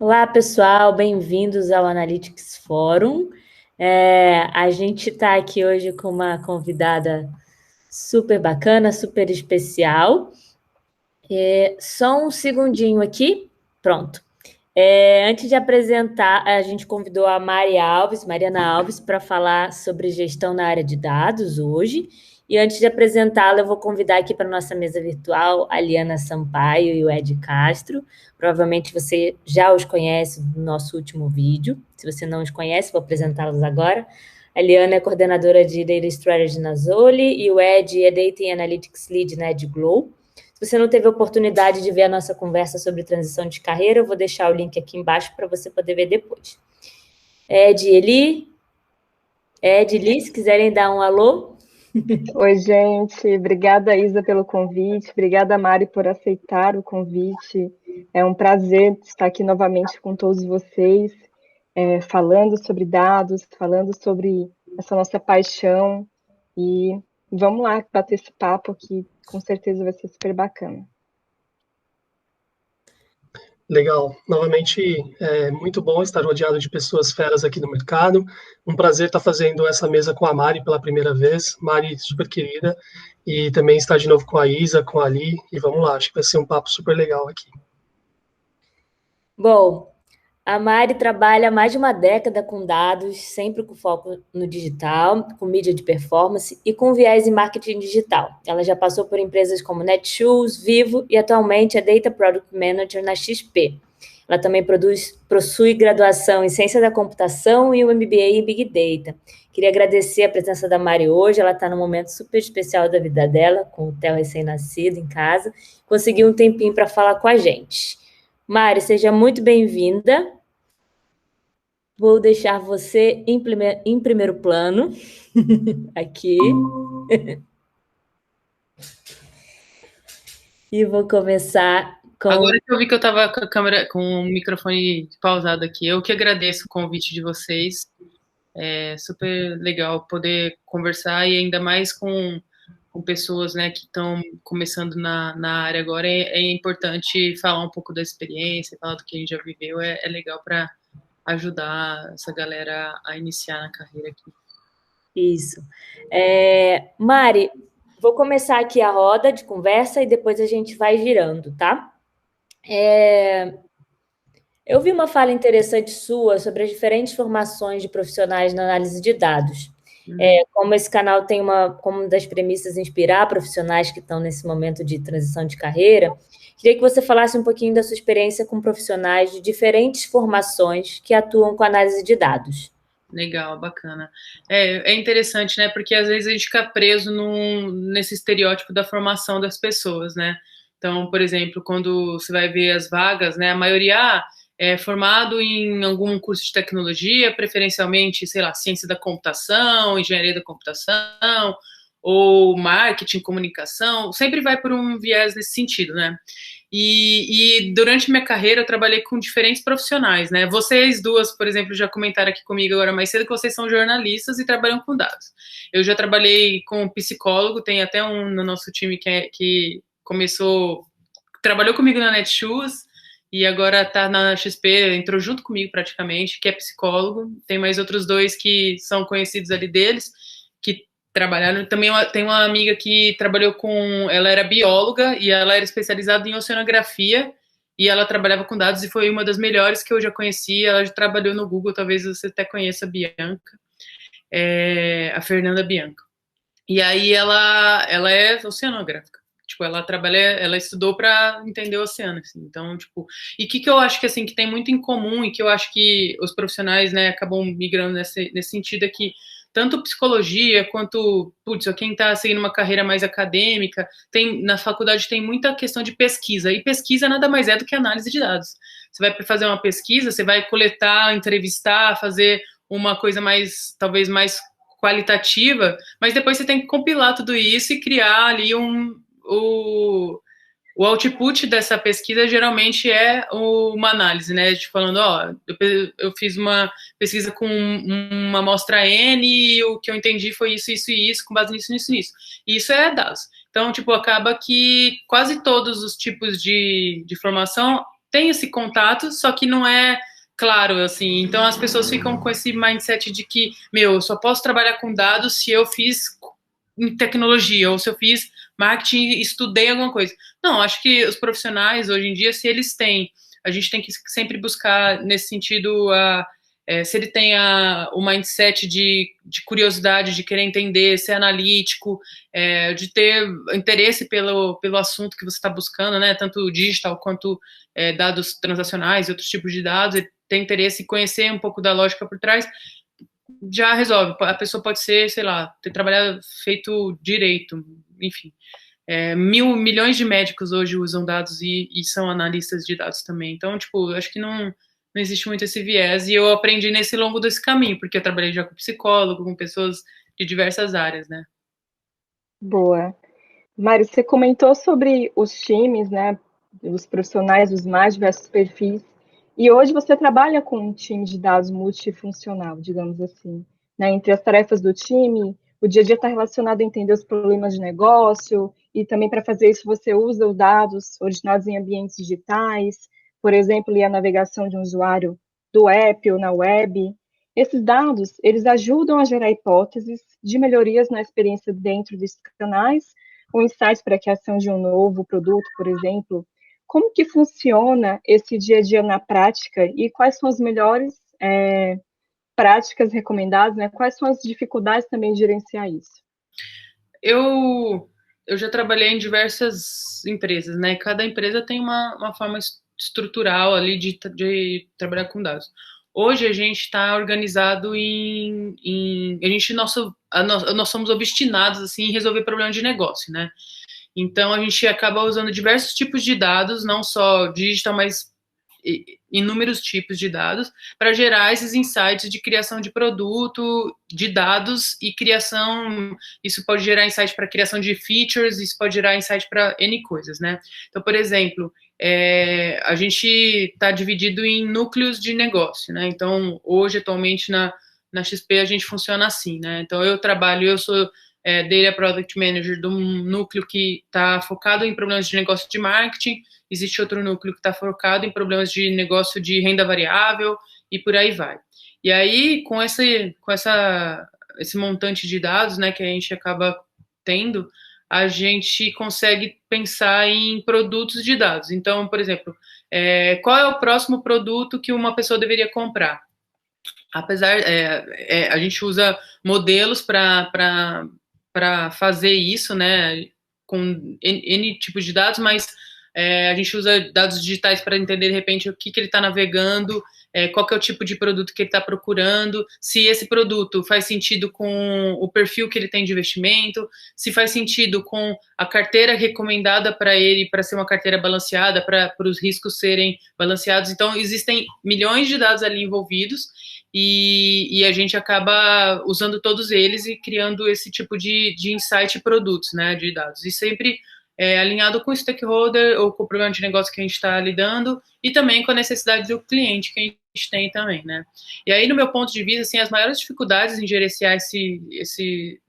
Olá, pessoal, bem-vindos ao Analytics Forum. A gente está aqui hoje com uma convidada super bacana, super especial. Só um segundinho aqui, pronto. Antes de apresentar, a gente convidou a Mariana Alves, para falar sobre gestão na área de dados hoje. E antes de apresentá-la, eu vou convidar aqui para a nossa mesa virtual a Liana Sampaio e o Ed Castro. Provavelmente você já os conhece do nosso último vídeo. Se você não os conhece, vou apresentá-los agora. A Liana é coordenadora de Data Strategy na Zoli e o Ed é Data Analytics Lead na EdGlow. Se você não teve a oportunidade de ver a nossa conversa sobre transição de carreira, eu vou deixar o link aqui embaixo para você poder ver depois. Ed e Eli, se quiserem dar um alô. Oi, gente. Obrigada, Isa, pelo convite. Obrigada, Mari, por aceitar o convite. É um prazer estar aqui novamente com todos vocês, falando sobre dados, falando sobre essa nossa paixão. E vamos lá bater esse papo que com certeza vai ser super bacana. Legal. Novamente, é muito bom estar rodeado de pessoas feras aqui no mercado. Um prazer estar fazendo essa mesa com a Mari pela primeira vez. Mari, super querida. E também estar de novo com a Isa, com a Ali. E vamos lá, acho que vai ser um papo super legal aqui. Bom, a Mari trabalha há mais de uma década com dados, sempre com foco no digital, com mídia de performance e com viés em marketing digital. Ela já passou por empresas como Netshoes, Vivo e atualmente é Data Product Manager na XP. Ela também possui graduação em Ciência da Computação e um MBA em Big Data. Queria agradecer a presença da Mari hoje, ela está num momento super especial da vida dela, com o Theo recém-nascido em casa, conseguiu um tempinho para falar com a gente. Mari, seja muito bem-vinda. Vou deixar você em primeiro plano, aqui. E vou começar com... Agora que eu vi que eu estava com a câmera, com o microfone pausado aqui, eu que agradeço o convite de vocês. É super legal poder conversar e ainda mais com pessoas, né, que estão começando na área agora. É importante falar um pouco da experiência, falar do que a gente já viveu. É legal para ajudar essa galera a iniciar na carreira aqui. Isso. Mari, vou começar aqui a roda de conversa e depois a gente vai girando, tá? Eu vi uma fala interessante sua sobre as diferentes formações de profissionais na análise de dados. Como esse canal tem como uma das premissas inspirar profissionais que estão nesse momento de transição de carreira, queria que você falasse um pouquinho da sua experiência com profissionais de diferentes formações que atuam com análise de dados. Legal, bacana. É interessante, né? Porque às vezes a gente fica preso nesse estereótipo da formação das pessoas, né? Então, por exemplo, quando você vai ver as vagas, né? A maioria é formado em algum curso de tecnologia, preferencialmente, sei lá, ciência da computação, engenharia da computação, ou marketing, comunicação, sempre vai por um viés nesse sentido, né? E durante minha carreira eu trabalhei com diferentes profissionais, né? Vocês duas, por exemplo, já comentaram aqui comigo agora mais cedo que vocês são jornalistas e trabalham com dados. Eu já trabalhei com psicólogo, tem até um no nosso time que começou, trabalhou comigo na Netshoes e agora tá na XP, entrou junto comigo praticamente, que é psicólogo. Tem mais outros dois que são conhecidos ali deles, que trabalharam. Também tem uma amiga que trabalhou com... Ela era bióloga e ela era especializada em oceanografia e ela trabalhava com dados e foi uma das melhores que eu já conheci. Ela já trabalhou no Google, talvez você até conheça a Bianca, a Fernanda Bianca. E aí ela é oceanógrafa. Tipo, ela estudou para entender o oceano, assim. Então, tipo, e o que eu acho que, assim, que tem muito em comum e que eu acho que os profissionais, né, acabam migrando nesse sentido é que tanto psicologia quanto, putz, quem está seguindo uma carreira mais acadêmica, na faculdade tem muita questão de pesquisa, e pesquisa nada mais é do que análise de dados. Você vai fazer uma pesquisa, você vai coletar, entrevistar, fazer uma coisa mais, talvez mais qualitativa, mas depois você tem que compilar tudo isso e criar ali o output dessa pesquisa geralmente é uma análise, né? De falando, eu fiz uma pesquisa com uma amostra N e o que eu entendi foi isso, isso e isso, com base nisso, nisso, nisso. E isso é dados. Então, tipo, acaba que quase todos os tipos de formação tem esse contato, só que não é claro, assim. Então, as pessoas ficam com esse mindset de que, eu só posso trabalhar com dados se eu fiz em tecnologia, ou se eu fiz marketing e estudei alguma coisa. Não, acho que os profissionais, hoje em dia, se eles têm, a gente tem que sempre buscar, nesse sentido, se ele tem o mindset de curiosidade, de querer entender, ser analítico, de ter interesse pelo assunto que você está buscando, né, tanto digital quanto dados transacionais e outros tipos de dados, ele tem interesse em conhecer um pouco da lógica por trás, já resolve. A pessoa pode ser, sei lá, ter trabalhado, feito direito, enfim. Milhões de médicos hoje usam dados e são analistas de dados também. Então, tipo, acho que não existe muito esse viés, e eu aprendi nesse longo desse caminho, porque eu trabalhei já com psicólogo, com pessoas de diversas áreas, né? Boa. Mário, você comentou sobre os times, né, os profissionais dos mais diversos perfis, e hoje você trabalha com um time de dados multifuncional, digamos assim, né, entre as tarefas do time, o dia a dia está relacionado a entender os problemas de negócio, e também para fazer isso você usa os dados originados em ambientes digitais, por exemplo, a navegação de um usuário do app ou na web. Esses dados, eles ajudam a gerar hipóteses de melhorias na experiência dentro desses canais, ou insights para a criação de um novo produto, por exemplo. Como que funciona esse dia a dia na prática e quais são as melhores práticas recomendadas, né? Quais são as dificuldades também de gerenciar isso? Eu já trabalhei em diversas empresas, né? Cada empresa tem uma forma estrutural ali de trabalhar com dados. Hoje a gente está organizado nós somos obstinados assim, em resolver problemas de negócio, né? Então a gente acaba usando diversos tipos de dados, não só digital, mas inúmeros tipos de dados, para gerar esses insights de criação de produto, de dados e criação. Isso pode gerar insight para criação de features, isso pode gerar insight para N coisas, né? Então, por exemplo, a gente está dividido em núcleos de negócio, né? Então, hoje, atualmente, na XP, a gente funciona assim, né? Então, eu sou Data Product Manager de um núcleo que está focado em problemas de negócio de marketing, existe outro núcleo que está focado em problemas de negócio de renda variável e por aí vai. E aí, com esse montante de dados, né, que a gente acaba tendo, a gente consegue pensar em produtos de dados. Então, por exemplo, qual é o próximo produto que uma pessoa deveria comprar? Apesar, a gente usa modelos para fazer isso, né, com N tipos de dados, mas a gente usa dados digitais para entender, de repente, o que ele está navegando, qual que é o tipo de produto que ele está procurando, se esse produto faz sentido com o perfil que ele tem de investimento, se faz sentido com a carteira recomendada para ele, para ser uma carteira balanceada, para os riscos serem balanceados. Então, existem milhões de dados ali envolvidos, e a gente acaba usando todos eles e criando esse tipo de insight e produtos, né, de dados. E sempre alinhado com o stakeholder ou com o problema de negócio que a gente está lidando e também com a necessidade do cliente que a gente tem também, né. E aí, no meu ponto de vista, assim, as maiores dificuldades em gerenciar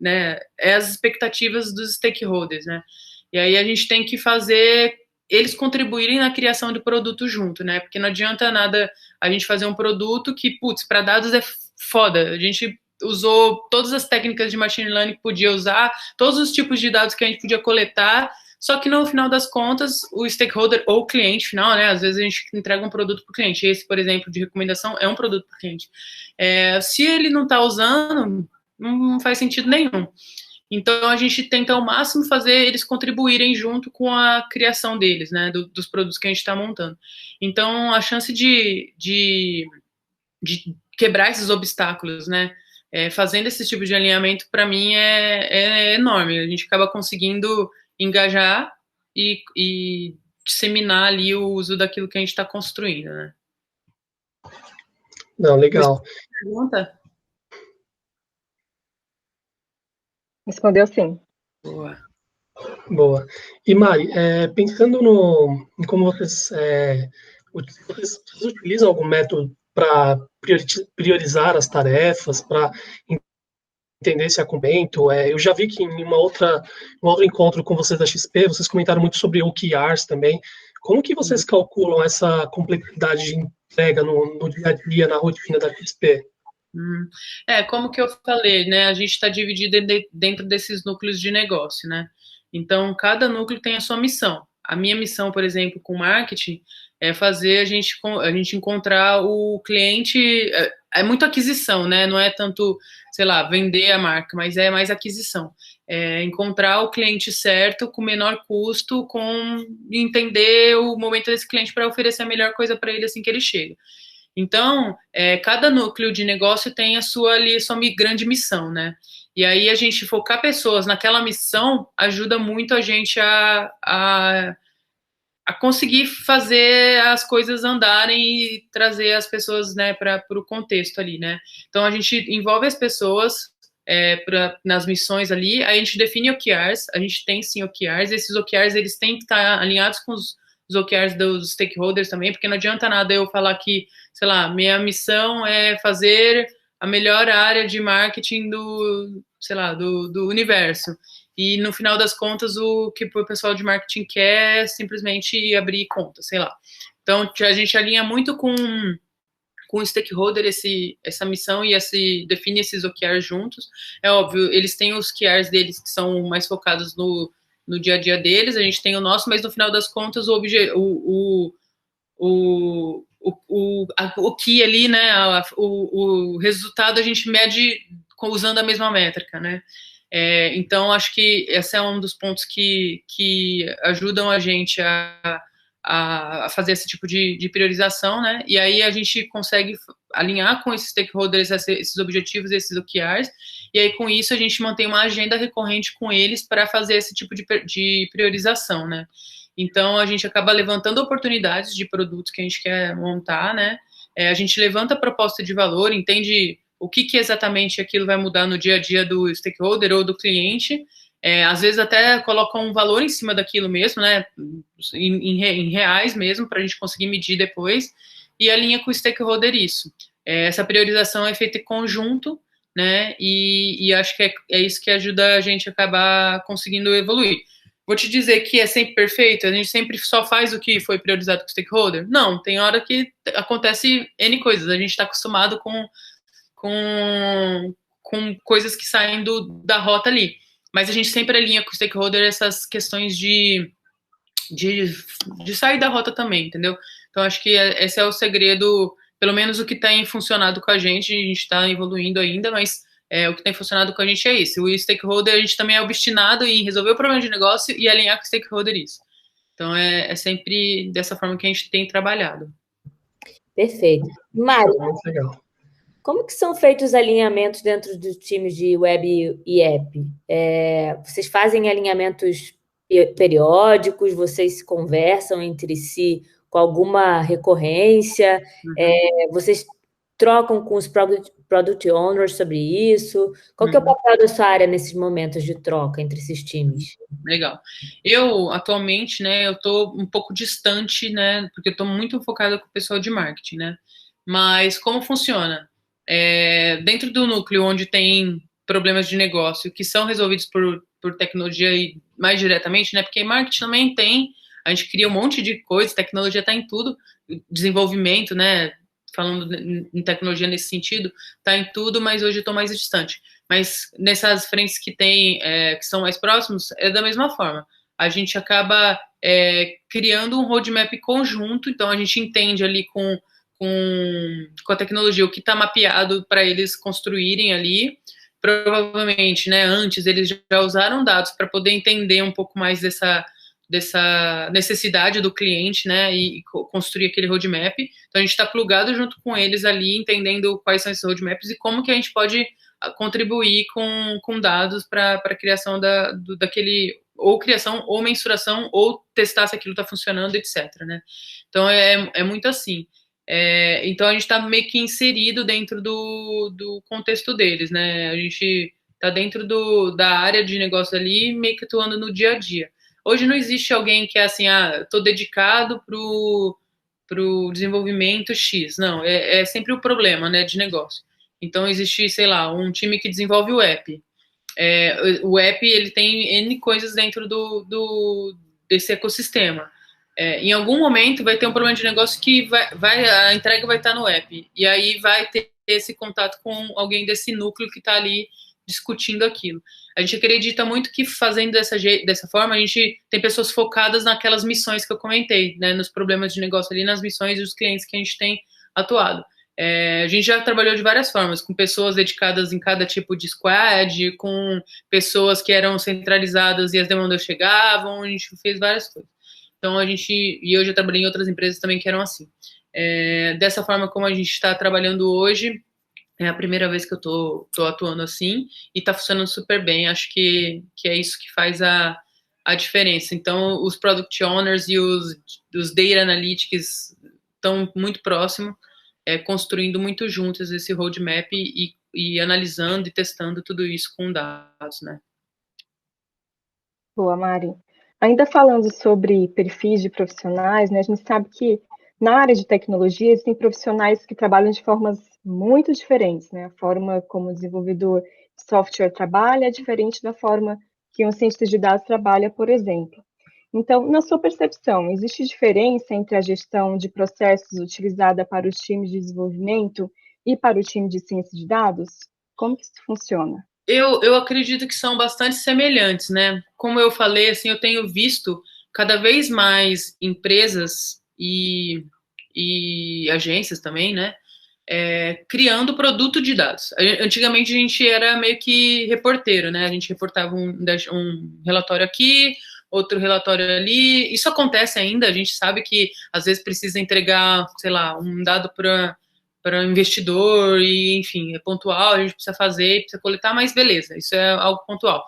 né, as expectativas dos stakeholders, né. E aí a gente tem que fazer eles contribuírem na criação de produto junto, né? Porque não adianta nada a gente fazer um produto que, para dados é foda. A gente usou todas as técnicas de machine learning que podia usar, todos os tipos de dados que a gente podia coletar, só que no final das contas, o stakeholder ou o cliente final, né? Às vezes a gente entrega um produto para o cliente. Esse, por exemplo, de recomendação, é um produto para o cliente. Se ele não está usando, não faz sentido nenhum. Então, a gente tenta ao máximo fazer eles contribuírem junto com a criação deles, né, dos produtos que a gente está montando. Então, a chance de quebrar esses obstáculos, né, fazendo esse tipo de alinhamento, para mim, é enorme. A gente acaba conseguindo engajar e disseminar ali o uso daquilo que a gente está construindo, né. Não, legal. Pergunta? Respondeu sim. Boa. Boa. E Mari, pensando em como vocês utilizam algum método para priorizar as tarefas, para entender esse argumento. Eu já vi que em um outro encontro com vocês da XP, vocês comentaram muito sobre OKRs também. Como que vocês calculam essa complexidade de entrega no dia a dia, na rotina da XP? Como que eu falei, né? A gente está dividido dentro desses núcleos de negócio, né? Então, cada núcleo tem a sua missão. A minha missão, por exemplo, com marketing, é fazer a gente encontrar o cliente. É muito aquisição, né? Não é tanto, sei lá, vender a marca, mas é mais aquisição. É encontrar o cliente certo, com menor custo, com entender o momento desse cliente para oferecer a melhor coisa para ele assim que ele chega. Então, cada núcleo de negócio tem a sua grande missão, né? E aí a gente focar pessoas naquela missão ajuda muito a gente a conseguir fazer as coisas andarem e trazer as pessoas, né, para o contexto ali, né? Então a gente envolve as pessoas nas missões ali, aí a gente define OKRs, a gente tem sim OKRs, esses OKRs eles têm que estar alinhados com os OKRs dos stakeholders também, porque não adianta nada eu falar que, sei lá, minha missão é fazer a melhor área de marketing sei lá, do universo. E no final das contas, o que o pessoal de marketing quer é simplesmente abrir conta, sei lá. Então, a gente alinha muito com o stakeholder essa missão e define esses OKRs juntos. É óbvio, eles têm os OKRs deles que são mais focados no dia a dia deles, a gente tem o nosso, mas no final das contas, o que ali, né, o resultado a gente mede usando a mesma métrica, né? Então, acho que esse é um dos pontos que ajudam a gente a fazer esse tipo de priorização, né? E aí a gente consegue alinhar com esses stakeholders esses objetivos, esses OKRs, e aí com isso a gente mantém uma agenda recorrente com eles para fazer esse tipo de priorização, né? Então a gente acaba levantando oportunidades de produtos que a gente quer montar, né? A gente levanta a proposta de valor, entende o que exatamente aquilo vai mudar no dia a dia do stakeholder ou do cliente. Às vezes até coloca um valor em cima daquilo mesmo, né? Em reais mesmo, para a gente conseguir medir depois, e alinha com o stakeholder isso. Essa priorização é feita em conjunto, né? E acho que é isso que ajuda a gente a acabar conseguindo evoluir. Vou te dizer que é sempre perfeito, a gente sempre só faz o que foi priorizado com o stakeholder? Não, tem hora que acontece N coisas, a gente está acostumado com coisas que saem da rota ali. Mas a gente sempre alinha com o stakeholder essas questões de sair da rota também, entendeu? Então, acho que esse é o segredo, pelo menos o que tem funcionado com a gente está evoluindo ainda, mas o que tem funcionado com a gente é isso. O stakeholder, a gente também é obstinado em resolver o problema de negócio e alinhar com o stakeholder isso. Então, é sempre dessa forma que a gente tem trabalhado. Perfeito. Mário, como que são feitos os alinhamentos dentro dos times de web e app? Vocês fazem alinhamentos periódicos? Vocês se conversam entre si com alguma recorrência? Vocês trocam com os product owners sobre isso? Qual que é o papel da sua área nesses momentos de troca entre esses times? Legal. Eu, atualmente, né, eu estou um pouco distante, né, porque eu estou muito focada com o pessoal de marketing, né, mas como funciona? Dentro do núcleo onde tem problemas de negócio que são resolvidos por tecnologia e mais diretamente, né, porque marketing também a gente cria um monte de coisas, tecnologia está em tudo, desenvolvimento, né, falando em tecnologia nesse sentido, está em tudo, mas hoje eu estou mais distante. Mas nessas frentes que que são mais próximos, é da mesma forma. A gente acaba criando um roadmap conjunto, então a gente entende ali com a tecnologia o que está mapeado para eles construírem ali. Provavelmente, né, antes eles já usaram dados para poder entender um pouco mais dessa necessidade do cliente, né, e construir aquele roadmap. Então a gente está plugado junto com eles ali, entendendo quais são esses roadmaps e como que a gente pode contribuir com dados para a criação daquele, ou criação, ou mensuração, ou testar se aquilo está funcionando, etc. Né? Então é muito assim. Então a gente está meio que inserido dentro do contexto deles, né? A gente está dentro da área de negócio ali, meio que atuando no dia a dia. Hoje não existe alguém que é assim, estou dedicado pro desenvolvimento X. Não, é sempre o problema, né, de negócio. Então existe, sei lá, um time que desenvolve o app. O app ele tem N coisas dentro desse ecossistema. em algum momento vai ter um problema de negócio que a entrega vai estar no app, e aí vai ter esse contato com alguém desse núcleo que está ali discutindo aquilo. A gente acredita muito que fazendo dessa forma, a gente tem pessoas focadas naquelas missões que eu comentei, né, nos problemas de negócio ali, nas missões dos clientes que a gente tem atuado. A gente já trabalhou de várias formas, com pessoas dedicadas em cada tipo de squad, com pessoas que eram centralizadas e as demandas chegavam, a gente fez várias coisas. Então, e eu já trabalhei em outras empresas também que eram assim. Dessa forma como a gente está trabalhando hoje, é a primeira vez que eu tô atuando assim, e tá funcionando super bem. Acho que é isso que faz a diferença. Então, os Product Owners e os Data Analytics estão muito próximos, construindo muito juntos esse roadmap e analisando e testando tudo isso com dados, né? Boa, Mari. Ainda falando sobre perfis de profissionais, né, a gente sabe que na área de tecnologia existem profissionais que trabalham de formas muito diferentes, né? A forma como o desenvolvedor de software trabalha é diferente da forma que um cientista de dados trabalha, por exemplo. Então, na sua percepção, existe diferença entre a gestão de processos utilizada para os times de desenvolvimento e para o time de ciência de dados? Como que isso funciona? Eu acredito que são bastante semelhantes, né? Como eu falei, assim, eu tenho visto cada vez mais empresas e agências também, né? Criando produto de dados. Antigamente a gente era meio que reporteiro, né? A gente reportava um relatório aqui, outro relatório ali. Isso acontece ainda, a gente sabe que às vezes precisa entregar, sei lá, um dado para um investidor e, enfim, é pontual, a gente precisa fazer, precisa coletar, mas beleza, isso é algo pontual.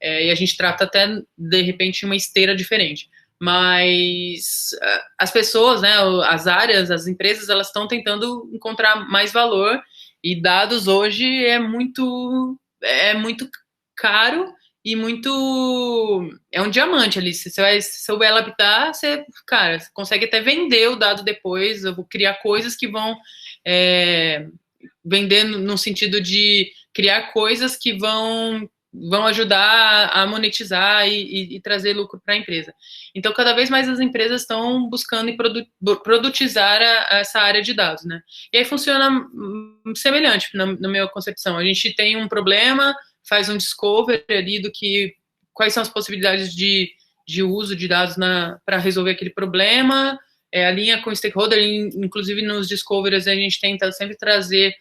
E a gente trata até, de repente, uma esteira diferente. Mas as pessoas, né, as áreas, as empresas, elas estão tentando encontrar mais valor, e dados hoje é muito caro e é um diamante ali. Se você vai souber adaptar, cara, você consegue até vender o dado depois, eu vou criar coisas que vão vender no sentido de criar coisas que vão ajudar a monetizar e trazer lucro para a empresa. Então, cada vez mais as empresas estão buscando produtizar essa área de dados, né? E aí funciona semelhante na minha concepção. A gente tem um problema, faz um discovery ali quais são as possibilidades de uso de dados para resolver aquele problema, alinha com o stakeholder, inclusive nos discoveries a gente tenta sempre trazer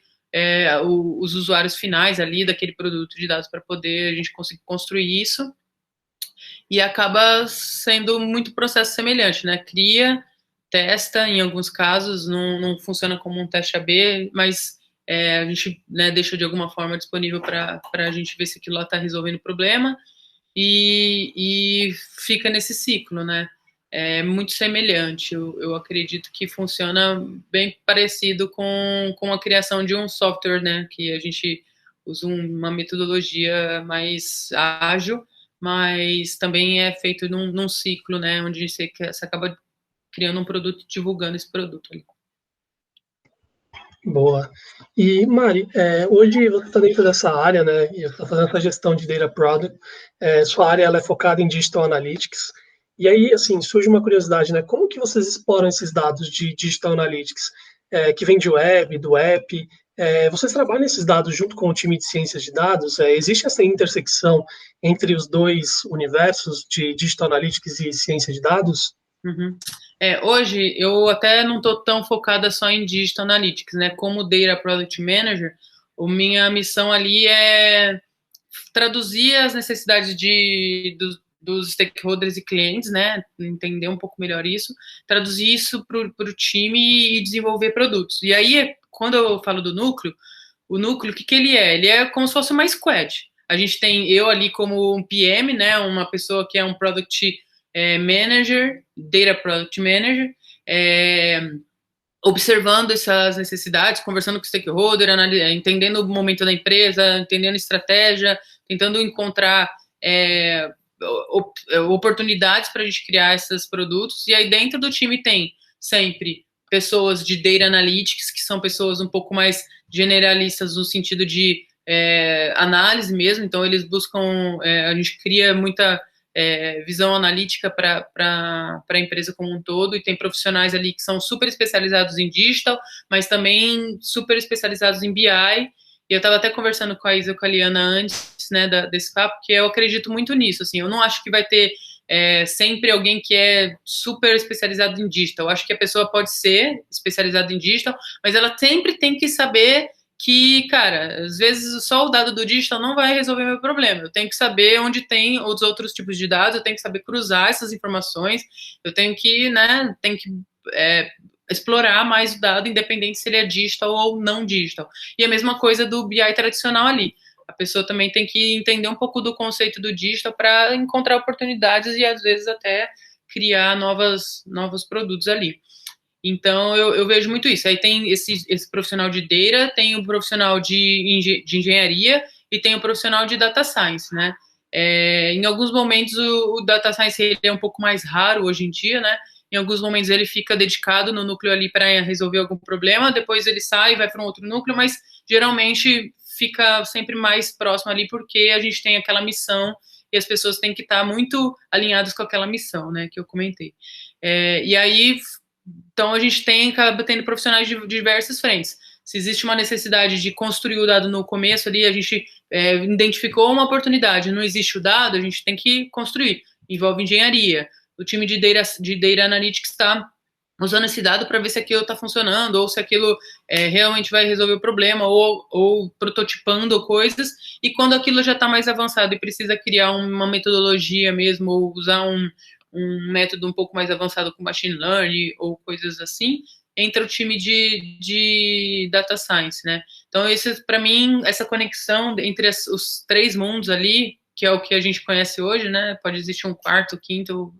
os usuários finais ali daquele produto de dados para poder a gente conseguir construir isso, e acaba sendo muito processo semelhante, né? Cria, testa, em alguns casos não funciona como um teste AB, mas a gente, né, deixa de alguma forma disponível para a gente ver se aquilo lá está resolvendo o problema, e fica nesse ciclo, né? É muito semelhante. Eu acredito que funciona bem parecido com a criação de um software, né? Que a gente usa uma metodologia mais ágil, mas também é feito num ciclo, né? Onde você acaba criando um produto e divulgando esse produto ali. Boa. E, Mari, hoje você está dentro dessa área, né? E está fazendo essa gestão de data product. Sua área ela é focada em digital analytics. E aí, assim, surge uma curiosidade, né? Como que vocês exploram esses dados de digital analytics, que vem de web, do app? Vocês trabalham esses dados junto com o time de ciências de dados? Existe essa intersecção entre os dois universos de digital analytics e ciência de dados? Uhum. Hoje eu até não estou tão focada só em Digital Analytics, né? Como Data Product Manager, minha missão ali é traduzir as necessidades dos stakeholders e clientes, né? Entender um pouco melhor isso, traduzir isso para o time e desenvolver produtos. E aí, quando eu falo do núcleo, o núcleo, o que ele é? Ele é como se fosse uma squad. A gente tem eu ali como um PM, né? Uma pessoa que é um Product Manager, Data Product Manager, observando essas necessidades, conversando com o stakeholder, entendendo o momento da empresa, entendendo estratégia, tentando encontrar oportunidades para a gente criar esses produtos. E aí dentro do time tem sempre pessoas de Data Analytics, que são pessoas um pouco mais generalistas no sentido de análise mesmo. Então eles buscam, a gente cria muita visão analítica para a empresa como um todo, e tem profissionais ali que são super especializados em digital, mas também super especializados em BI, e eu estava até conversando com a Isa e com a Liana antes, né, desse papo, que eu acredito muito nisso, assim, eu não acho que vai ter sempre alguém que é super especializado em digital. Eu acho que a pessoa pode ser especializada em digital, mas ela sempre tem que saber que, cara, às vezes só o dado do digital não vai resolver meu problema. Eu tenho que saber onde tem os outros tipos de dados, eu tenho que saber cruzar essas informações, eu tenho que, né, explorar mais o dado, independente se ele é digital ou não digital. E a mesma coisa do BI tradicional ali. A pessoa também tem que entender um pouco do conceito do digital para encontrar oportunidades e, às vezes, até criar novos produtos ali. Então, eu vejo muito isso. Aí tem esse profissional de data, tem o profissional de engenharia e tem o profissional de data science, né? Em alguns momentos, o data science ele é um pouco mais raro hoje em dia, né? Em alguns momentos, ele fica dedicado no núcleo ali para resolver algum problema, depois ele sai e vai para um outro núcleo, mas, geralmente, fica sempre mais próximo ali, porque a gente tem aquela missão e as pessoas têm que estar muito alinhadas com aquela missão, né, que eu comentei. E aí, então, a gente acaba tendo profissionais de diversas frentes. Se existe uma necessidade de construir o dado no começo ali, a gente identificou uma oportunidade, não existe o dado, a gente tem que construir. Envolve engenharia. O time de Data Analytics está usando esse dado para ver se aquilo está funcionando, ou se aquilo realmente vai resolver o problema, ou prototipando coisas, e quando aquilo já está mais avançado e precisa criar uma metodologia mesmo, ou usar um método um pouco mais avançado com machine learning, ou coisas assim, entra o time de data science, né? Então, para mim, essa conexão entre os três mundos ali, que é o que a gente conhece hoje, né? Pode existir um quarto, quinto,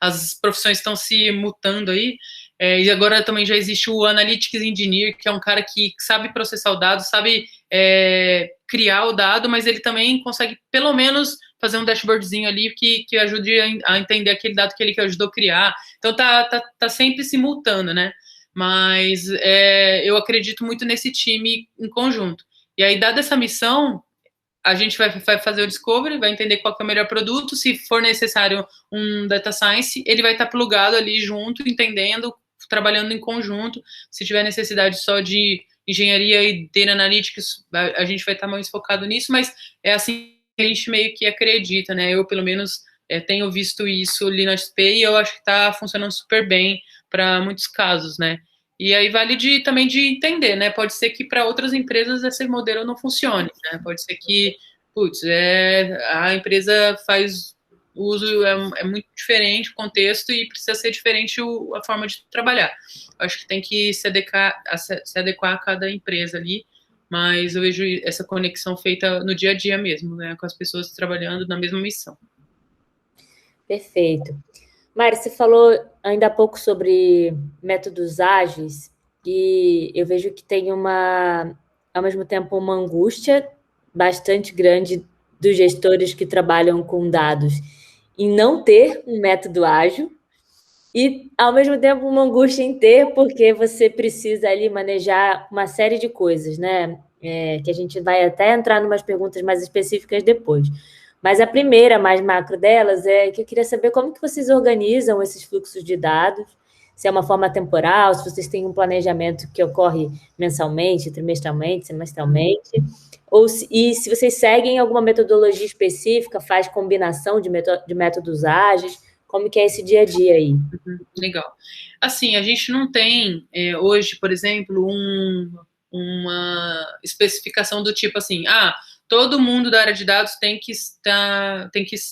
as profissões estão se mutando aí, e agora também já existe o Analytics Engineer, que é um cara que sabe processar o dado, sabe criar o dado, mas ele também consegue, pelo menos, fazer um dashboardzinho ali que ajude a entender aquele dado que ele ajudou a criar. Então, tá sempre se mutando, né? Mas eu acredito muito nesse time em conjunto. E aí, dada essa missão, a gente vai fazer o discovery, vai entender qual que é o melhor produto, se for necessário um data science, ele vai estar plugado ali junto, entendendo, trabalhando em conjunto. Se tiver necessidade só de engenharia e data analytics, a gente vai estar mais focado nisso, mas é assim que a gente meio que acredita, né? Eu, pelo menos, tenho visto isso ali na XP e eu acho que está funcionando super bem para muitos casos, né? E aí vale também de entender, né? Pode ser que para outras empresas esse modelo não funcione, né? Pode ser que, a empresa faz uso, é muito diferente o contexto e precisa ser diferente a forma de trabalhar. Eu acho que tem que se adequar a cada empresa ali, mas eu vejo essa conexão feita no dia a dia mesmo, né? Com as pessoas trabalhando na mesma missão. Perfeito. Mari, você falou ainda há pouco sobre métodos ágeis e eu vejo que tem ao mesmo tempo, uma angústia bastante grande dos gestores que trabalham com dados em não ter um método ágil e, ao mesmo tempo, uma angústia em ter, porque você precisa ali manejar uma série de coisas, né? Que a gente vai até entrar em umas perguntas mais específicas depois. Mas a primeira, mais macro delas, é que eu queria saber como que vocês organizam esses fluxos de dados, se é uma forma temporal, se vocês têm um planejamento que ocorre mensalmente, trimestralmente, semestralmente, e se vocês seguem alguma metodologia específica, faz combinação de métodos ágeis, como que é esse dia a dia aí? Legal. Assim, a gente não tem hoje, por exemplo, uma especificação do tipo assim, todo mundo da área de dados tem que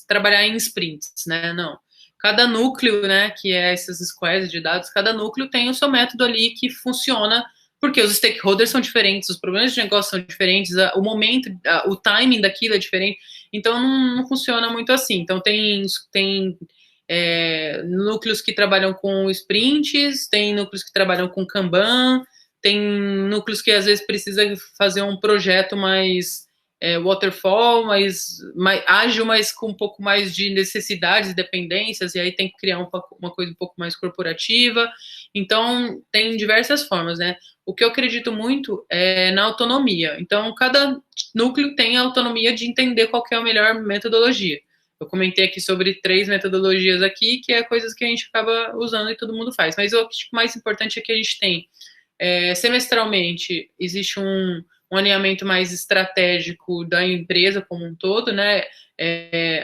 trabalhar em sprints, né? Não. Cada núcleo, né, que é essas squads de dados, cada núcleo tem o seu método ali que funciona, porque os stakeholders são diferentes, os problemas de negócio são diferentes, o momento, o timing daquilo é diferente, então não funciona muito assim. Então tem núcleos que trabalham com sprints, tem núcleos que trabalham com Kanban, tem núcleos que às vezes precisa fazer um projeto mais waterfall, mais ágil, mas com um pouco mais de necessidades e dependências, e aí tem que criar uma coisa um pouco mais corporativa. Então, tem diversas formas, né? O que eu acredito muito é na autonomia. Então, cada núcleo tem a autonomia de entender qual que é a melhor metodologia. Eu comentei aqui sobre 3 metodologias aqui, que é coisas que a gente acaba usando e todo mundo faz. Mas eu acho que o mais importante é que a gente tem, semestralmente, existe um alinhamento mais estratégico da empresa como um todo, né?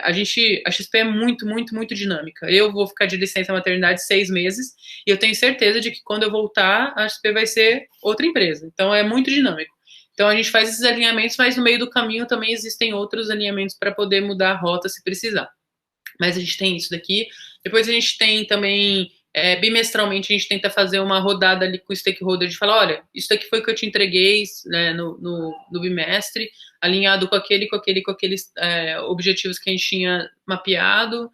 A XP é muito, muito, muito dinâmica. Eu vou ficar de licença maternidade 6 meses e eu tenho certeza de que quando eu voltar, a XP vai ser outra empresa. Então, é muito dinâmico. Então, a gente faz esses alinhamentos, mas no meio do caminho também existem outros alinhamentos para poder mudar a rota se precisar. Mas a gente tem isso daqui. Depois a gente tem também, bimestralmente, a gente tenta fazer uma rodada ali com o stakeholder de falar, olha, isso daqui foi o que eu te entreguei, né, no bimestre, alinhado com aqueles objetivos que a gente tinha mapeado.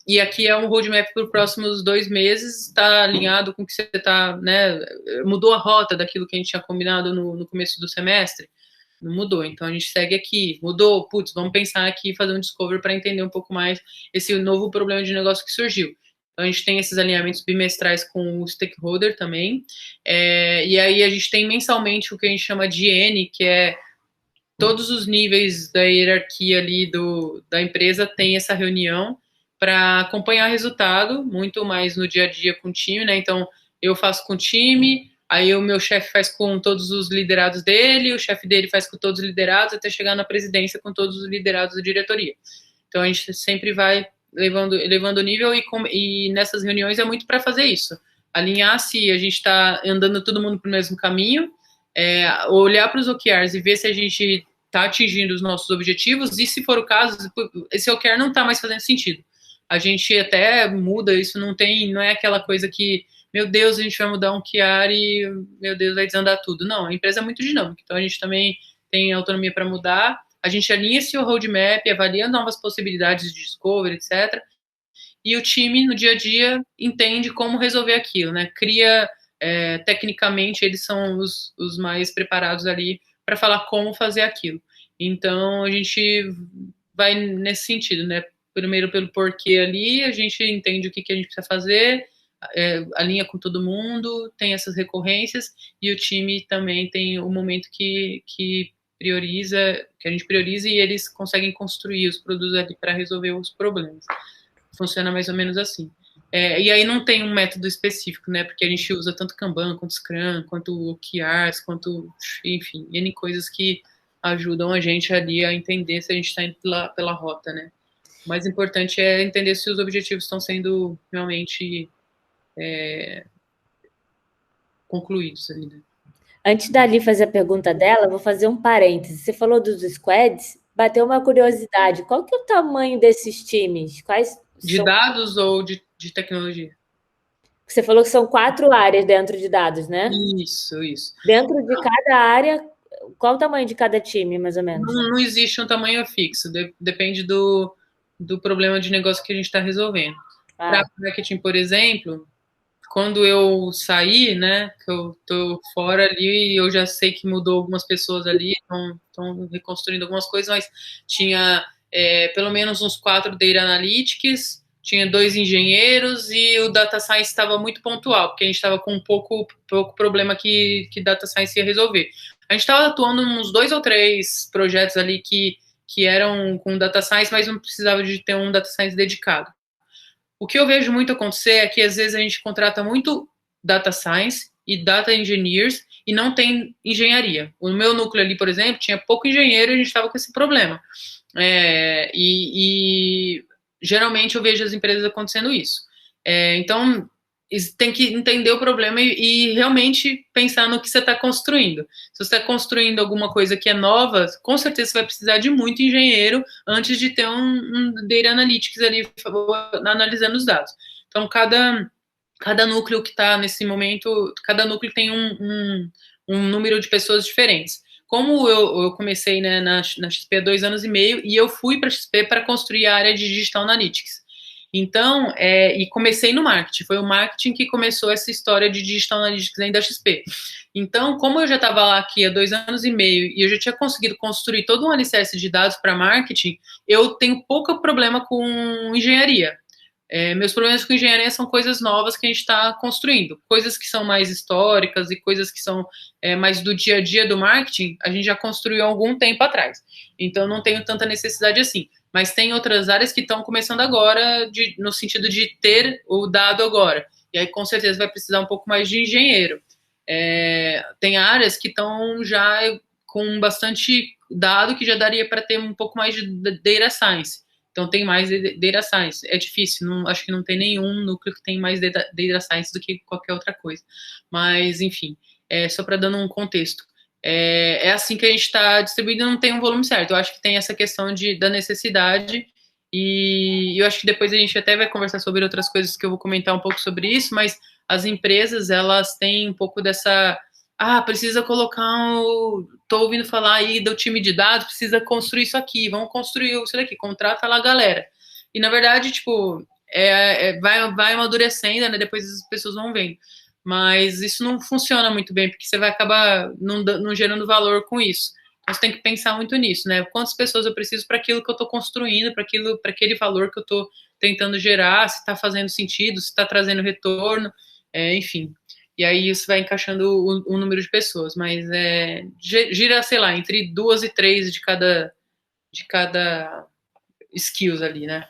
E aqui é um roadmap para os próximos 2 meses, está alinhado com o que você está, né? Mudou a rota daquilo que a gente tinha combinado no começo do semestre? Não mudou, então a gente segue aqui. Mudou, putz, vamos pensar aqui, fazer um discovery para entender um pouco mais esse novo problema de negócio que surgiu. Então a gente tem esses alinhamentos bimestrais com o stakeholder também, e aí a gente tem mensalmente o que a gente chama de N, que é todos os níveis da hierarquia ali da empresa tem essa reunião para acompanhar resultado, muito mais no dia a dia com o time, né? Então, eu faço com o time, aí o meu chefe faz com todos os liderados dele, o chefe dele faz com todos os liderados, até chegar na presidência com todos os liderados da diretoria. Então, a gente sempre vai elevando o nível e nessas reuniões é muito para fazer isso. Alinhar se a gente está andando todo mundo para o mesmo caminho, olhar para os OKRs e ver se a gente está atingindo os nossos objetivos, e se for o caso, esse OKR não está mais fazendo sentido. A gente até muda, isso não é aquela coisa que, meu Deus, a gente vai mudar um OKR e, meu Deus, vai desandar tudo. Não, a empresa é muito dinâmica, então a gente também tem autonomia para mudar, a gente alinha esse roadmap, avalia novas possibilidades de discovery, etc., e o time, no dia a dia, entende como resolver aquilo, né? Cria... tecnicamente eles são os mais preparados ali para falar como fazer aquilo. Então a gente vai nesse sentido, né? Primeiro pelo porquê ali, a gente entende o que a gente precisa fazer, alinha com todo mundo, tem essas recorrências, e o time também tem o momento que a gente prioriza e eles conseguem construir os produtos ali para resolver os problemas. Funciona mais ou menos assim. E aí não tem um método específico, né? Porque a gente usa tanto Kanban, quanto Scrum, quanto OKRs, quanto, enfim, N coisas que ajudam a gente ali a entender se a gente está indo pela rota, né? O mais importante é entender se os objetivos estão sendo realmente concluídos ali, né? Antes da Ali fazer a pergunta dela, vou fazer um parêntese. Você falou dos squads, bateu uma curiosidade. Qual que é o tamanho desses times? Quais de dados ou de tecnologia? Você falou que são 4 áreas dentro de dados, né? Isso. Dentro de cada área, qual o tamanho de cada time, mais ou menos? Não existe um tamanho fixo, depende do problema de negócio que a gente está resolvendo. Para marketing, por exemplo, quando eu saí, né, que eu tô fora ali, e eu já sei que mudou algumas pessoas ali, estão reconstruindo algumas coisas, mas tinha pelo menos uns 4 data analytics, tinha 2 engenheiros, e o data science estava muito pontual, porque a gente estava com um pouco problema que data science ia resolver. A gente estava atuando em uns 2 ou 3 projetos ali que eram com data science, mas não precisava de ter um data science dedicado. O que eu vejo muito acontecer é que às vezes a gente contrata muito data science e data engineers e não tem engenharia. O meu núcleo ali, por exemplo, tinha pouco engenheiro e a gente estava com esse problema. Geralmente eu vejo as empresas acontecendo isso. Então, tem que entender o problema e realmente pensar no que você está construindo. Se você está construindo alguma coisa que é nova, com certeza você vai precisar de muito engenheiro antes de ter um data analytics ali analisando os dados. Então, cada núcleo que está nesse momento, cada núcleo tem um número de pessoas diferentes. Como eu comecei, né, na XP há 2 anos e meio, e eu fui para a XP para construir a área de Digital Analytics. Então, e comecei no marketing, foi o marketing que começou essa história de Digital Analytics dentro da XP. Então, como eu já estava lá aqui há 2 anos e meio e eu já tinha conseguido construir todo um alicerce de dados para marketing, eu tenho pouco problema com engenharia. Meus problemas com engenharia são coisas novas que a gente está construindo, coisas que são mais históricas e coisas que são mais do dia a dia do marketing, a gente já construiu há algum tempo atrás. Então, não tenho tanta necessidade assim. mas tem outras áreas que estão começando agora, no sentido de ter o dado agora. E aí, com certeza, vai precisar um pouco mais de engenheiro. Tem áreas que estão já com bastante dado que já daria para ter um pouco mais de data science. Então, tem mais data science. É difícil, acho que não tem nenhum núcleo que tem mais data science do que qualquer outra coisa. Mas, enfim, só para dando um contexto. É assim que a gente está distribuindo, não tem um volume certo. Eu acho que tem essa questão da necessidade, e eu acho que depois a gente até vai conversar sobre outras coisas que eu vou comentar um pouco sobre isso, mas as empresas, elas têm um pouco dessa... precisa colocar tô ouvindo falar aí do time de dados, precisa construir isso aqui, vamos construir isso daqui, contrata lá a galera. E, na verdade, tipo, vai amadurecendo, né? Depois as pessoas vão vendo. Mas isso não funciona muito bem, porque você vai acabar não gerando valor com isso. Então, você tem que pensar muito nisso, né? Quantas pessoas eu preciso para aquilo que eu estou construindo, para aquele valor que eu estou tentando gerar, se está fazendo sentido, se está trazendo retorno, enfim. E aí isso vai encaixando o número de pessoas, mas gira, sei lá, entre 2 e 3 de cada skills ali, né?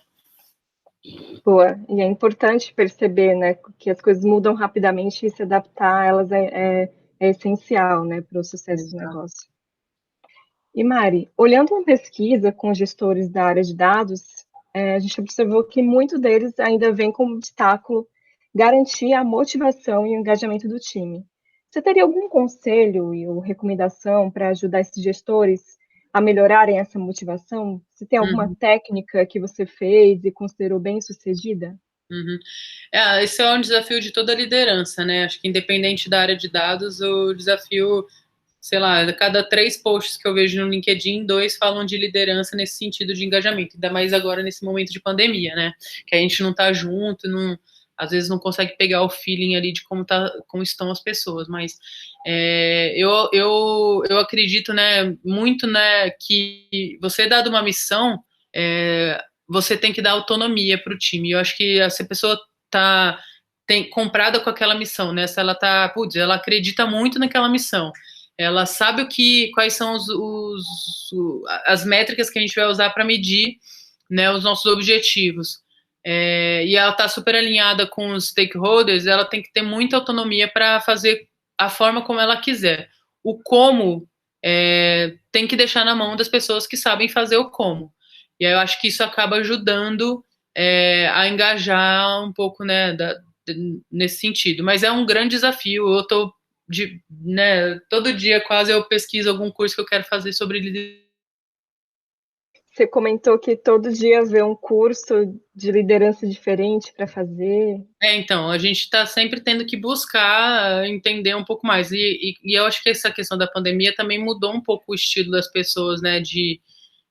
Boa, e é importante perceber, né, que as coisas mudam rapidamente e se adaptar a elas é essencial, né, para o sucesso do negócio. E Mari, olhando uma pesquisa com gestores da área de dados, a gente observou que muitos deles ainda vêm como obstáculo garantir a motivação e o engajamento do time. Você teria algum conselho ou recomendação para ajudar esses gestores a melhorarem essa motivação? Você tem alguma técnica que você fez e considerou bem-sucedida? Esse é um desafio de toda liderança, né? Acho que independente da área de dados, o desafio, sei lá, a cada 3 posts que eu vejo no LinkedIn, 2 falam de liderança nesse sentido de engajamento, ainda mais agora nesse momento de pandemia, né? Que a gente não tá junto, às vezes não consegue pegar o feeling ali de como estão as pessoas, mas eu acredito, né, muito, né, que você dado uma missão, você tem que dar autonomia para o time. Eu acho que se a pessoa tem comprada com aquela missão, né, se ela ela acredita muito naquela missão, ela sabe quais são as métricas que a gente vai usar para medir, né, os nossos objetivos. E ela está super alinhada com os stakeholders, ela tem que ter muita autonomia para fazer a forma como ela quiser. O como tem que deixar na mão das pessoas que sabem fazer o como. E aí eu acho que isso acaba ajudando a engajar um pouco, né, nesse sentido. Mas é um grande desafio. Eu estou, né, todo dia quase eu pesquiso algum curso que eu quero fazer sobre liderança. Você comentou que todo dia vê um curso de liderança diferente para fazer. Então, a gente está sempre tendo que buscar entender um pouco mais. E eu acho que essa questão da pandemia também mudou um pouco o estilo das pessoas, né, de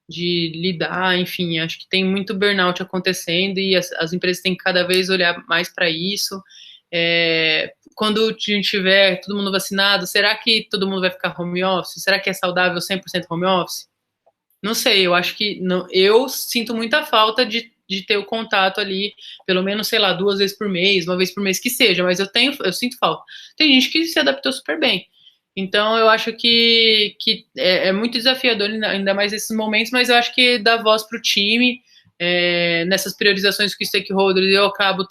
lidar, enfim, acho que tem muito burnout acontecendo e as empresas têm que cada vez olhar mais para isso. Quando a gente tiver todo mundo vacinado, será que todo mundo vai ficar home office? Será que é saudável 100% home office? Não sei, eu acho que não, eu sinto muita falta de ter o contato ali, pelo menos, sei lá, 2 vezes por mês, 1 vez por mês que seja, mas eu sinto falta. Tem gente que se adaptou super bem. Então, eu acho que é muito desafiador, ainda mais nesses momentos, mas eu acho que dá voz para o time, nessas priorizações com os stakeholders, eu acabo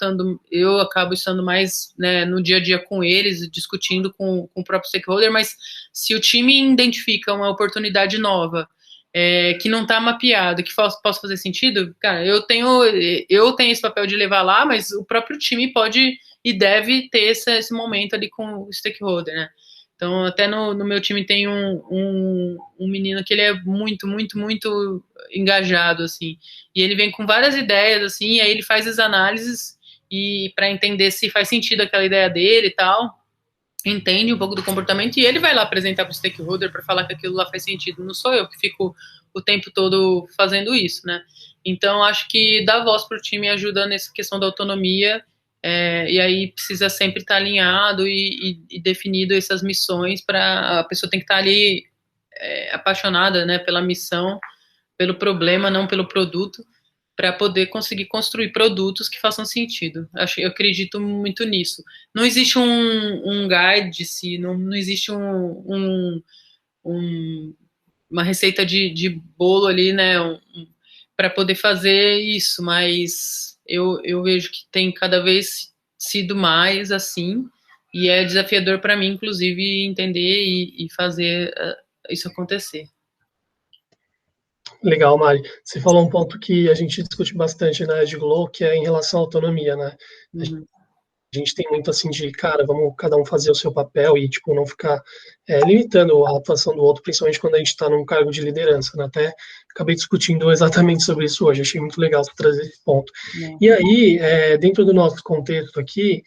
estando mais, né, no dia a dia com eles, discutindo com o próprio stakeholder, mas se o time identifica uma oportunidade nova, que não está mapeado, que possa fazer sentido, cara, eu tenho esse papel de levar lá, mas o próprio time pode e deve ter esse momento ali com o stakeholder, né? Então, até no meu time tem um menino que ele é muito, muito, muito engajado, assim, e ele vem com várias ideias, assim, e aí ele faz as análises e para entender se faz sentido aquela ideia dele e tal, entende um pouco do comportamento e ele vai lá apresentar para o stakeholder para falar que aquilo lá faz sentido. Não sou eu que fico o tempo todo fazendo isso, né? Então, acho que dar voz para o time ajuda nessa questão da autonomia, e aí precisa sempre estar alinhado e definido essas missões para a pessoa tem que estar ali apaixonada, né, pela missão, pelo problema, não pelo produto, para poder conseguir construir produtos que façam sentido. Eu acredito muito nisso. Não existe um guide, não existe uma receita de bolo ali, né? para poder fazer isso, mas eu vejo que tem cada vez sido mais assim, e é desafiador para mim, inclusive, entender e fazer isso acontecer. Legal, Mari. Você falou um ponto que a gente discute bastante na Edglow, que é em relação à autonomia, né? Uhum. A gente tem muito assim de, cara, vamos cada um fazer o seu papel e, tipo, não ficar limitando a atuação do outro, principalmente quando a gente está num cargo de liderança, né? Até acabei discutindo exatamente sobre isso hoje, achei muito legal você trazer esse ponto. E aí, dentro do nosso contexto aqui,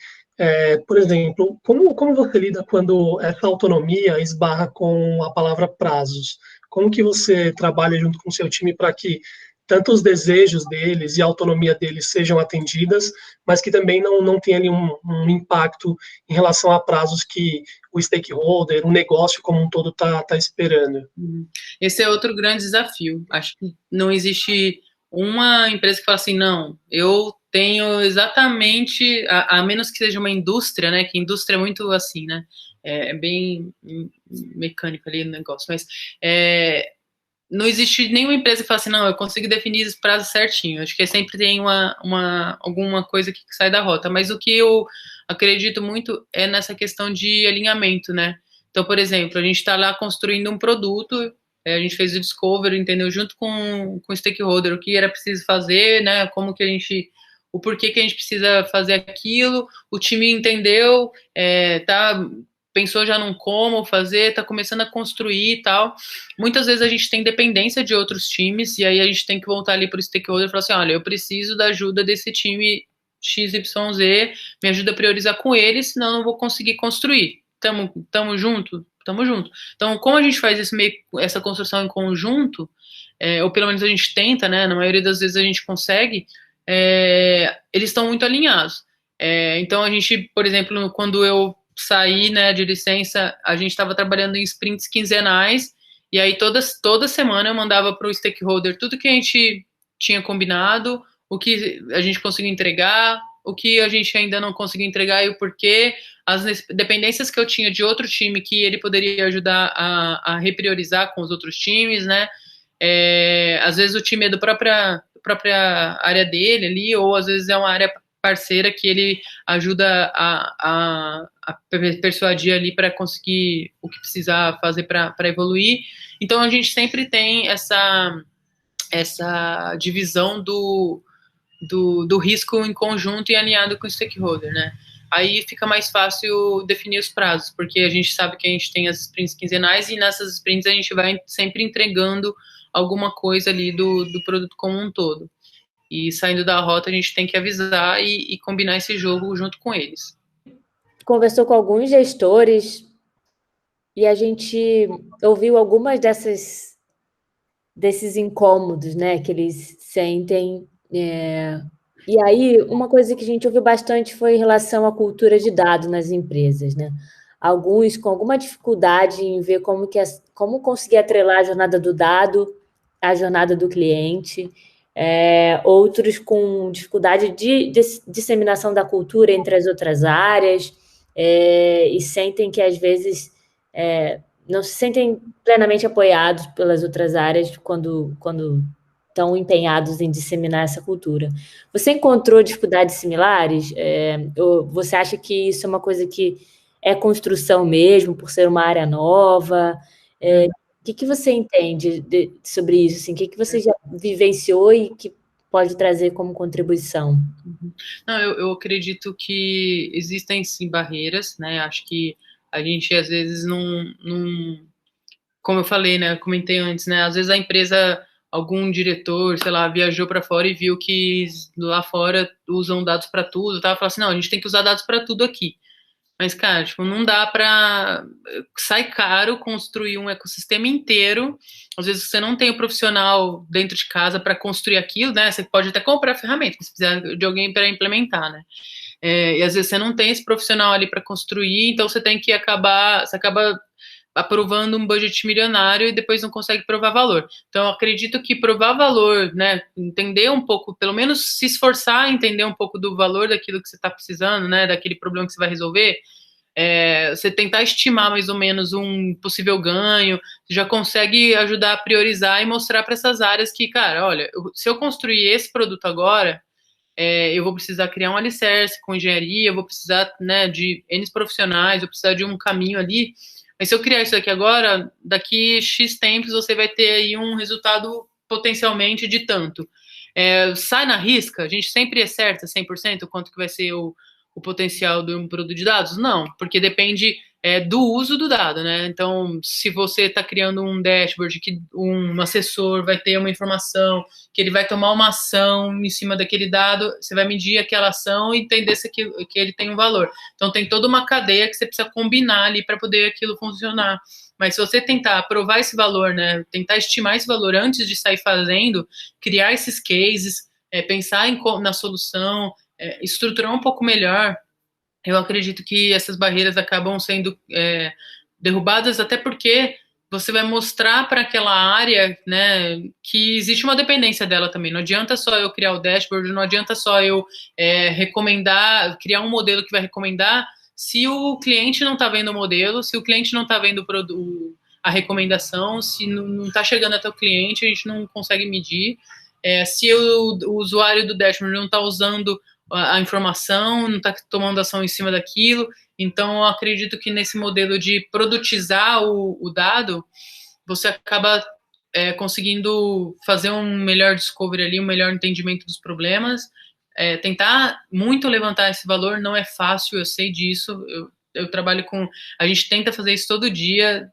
por exemplo, como você lida quando essa autonomia esbarra com a palavra prazos? Como que você trabalha junto com o seu time para que tanto os desejos deles e a autonomia deles sejam atendidas, mas que também não tenha ali um impacto em relação a prazos que o stakeholder, o negócio como um todo está esperando? Esse é outro grande desafio. Acho que não existe uma empresa que fala assim, não, eu tenho exatamente, a menos que seja uma indústria, né, que indústria é muito assim, né, é bem mecânico ali o negócio, mas não existe nenhuma empresa que fala assim, não, eu consigo definir os prazos certinho. Acho que sempre tem alguma coisa que sai da rota. Mas o que eu acredito muito é nessa questão de alinhamento, né? Então, por exemplo, a gente está lá construindo um produto, a gente fez o discovery, entendeu? Junto com o stakeholder, o que era preciso fazer, né? Como que a gente... O porquê que a gente precisa fazer aquilo, o time entendeu, pensou já num como fazer, tá começando a construir e tal. Muitas vezes a gente tem dependência de outros times, e aí a gente tem que voltar ali para o stakeholder e falar assim, olha, eu preciso da ajuda desse time XYZ, me ajuda a priorizar com ele, senão eu não vou conseguir construir. Tamo junto? Tamo junto. Então, como a gente faz essa construção em conjunto, ou pelo menos a gente tenta, né, na maioria das vezes a gente consegue, eles estão muito alinhados. Então, a gente, por exemplo, quando eu saí, né, de licença, a gente estava trabalhando em sprints quinzenais, e aí toda semana eu mandava para o stakeholder tudo que a gente tinha combinado, o que a gente conseguiu entregar, o que a gente ainda não conseguiu entregar e o porquê, as dependência que eu tinha de outro time que ele poderia ajudar a repriorizar com os outros times, né? Às vezes o time é da própria área dele ali, ou às vezes é uma área parceira que ele ajuda a persuadir ali para conseguir o que precisar fazer para evoluir. Então a gente sempre tem essa divisão do risco em conjunto e alinhado com o stakeholder, né? Aí fica mais fácil definir os prazos, porque a gente sabe que a gente tem as sprints quinzenais e nessas sprints a gente vai sempre entregando alguma coisa ali do produto como um todo. E saindo da rota, a gente tem que avisar e combinar esse jogo junto com eles. Conversou com alguns gestores e a gente ouviu algumas desses incômodos, né, que eles sentem. E aí, uma coisa que a gente ouviu bastante foi em relação à cultura de dado nas empresas, né? Alguns com alguma dificuldade em ver como conseguir atrelar a jornada do dado à jornada do cliente. Outros com dificuldade de disseminação da cultura entre as outras áreas, e sentem que, às vezes, não se sentem plenamente apoiados pelas outras áreas quando estão empenhados em disseminar essa cultura. Você encontrou dificuldades similares? Ou você acha que isso é uma coisa que é construção mesmo, por ser uma área nova? O que você entende sobre isso? Assim, o que você já vivenciou e que pode trazer como contribuição? Não, eu acredito que existem sim barreiras, né? Acho que a gente às vezes não como eu falei, né? Comentei antes, né? Às vezes a empresa, algum diretor, sei lá, viajou para fora e viu que lá fora usam dados para tudo, tá? Fala assim, não, a gente tem que usar dados para tudo aqui. Mas, cara, tipo, não dá para... Sai caro construir um ecossistema inteiro. Às vezes você não tem o profissional dentro de casa para construir aquilo, né? Você pode até comprar a ferramenta, se precisar de alguém para implementar, né? E às vezes você não tem esse profissional ali para construir, então você tem que você acaba aprovando um budget milionário e depois não consegue provar valor. Então, eu acredito que provar valor, né, entender um pouco, pelo menos se esforçar a entender um pouco do valor daquilo que você está precisando, né, daquele problema que você vai resolver, você tentar estimar mais ou menos um possível ganho, já consegue ajudar a priorizar e mostrar para essas áreas que, cara, olha, se eu construir esse produto agora, eu vou precisar criar um alicerce com engenharia, eu vou precisar, né, de N profissionais, eu vou precisar de um caminho ali. Mas se eu criar isso aqui agora, daqui X tempos você vai ter aí um resultado potencialmente de tanto. Sai na risca, a gente sempre acerta 100% quanto que vai ser o potencial de um produto de dados? Não, porque depende do uso do dado, né? Então, se você está criando um dashboard que um assessor vai ter uma informação, que ele vai tomar uma ação em cima daquele dado, você vai medir aquela ação e entender que ele tem um valor. Então, tem toda uma cadeia que você precisa combinar ali para poder aquilo funcionar. Mas se você tentar provar esse valor, né, tentar estimar esse valor antes de sair fazendo, criar esses cases, pensar na solução, estruturar um pouco melhor, eu acredito que essas barreiras acabam sendo derrubadas, até porque você vai mostrar para aquela área, né, que existe uma dependência dela também. Não adianta só eu criar o dashboard, não adianta só eu recomendar, criar um modelo que vai recomendar, se o cliente não está vendo o modelo, se o cliente não está vendo a recomendação, se não está chegando até o cliente, a gente não consegue medir. Se o usuário do dashboard não está usando a informação, não está tomando ação em cima daquilo. Então, eu acredito que nesse modelo de produtizar o dado, você acaba conseguindo fazer um melhor discovery ali, um melhor entendimento dos problemas. Tentar muito levantar esse valor não é fácil, eu sei disso. Eu trabalho com... A gente tenta fazer isso todo dia.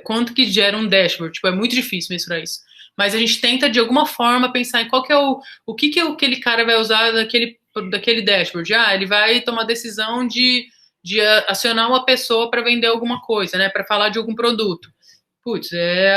Quanto que gera um dashboard? Tipo, é muito difícil mensurar isso. Mas a gente tenta, de alguma forma, pensar em qual que é o que aquele cara vai usar daquele dashboard. Ele vai tomar decisão de acionar uma pessoa para vender alguma coisa, né? Para falar de algum produto. Putz,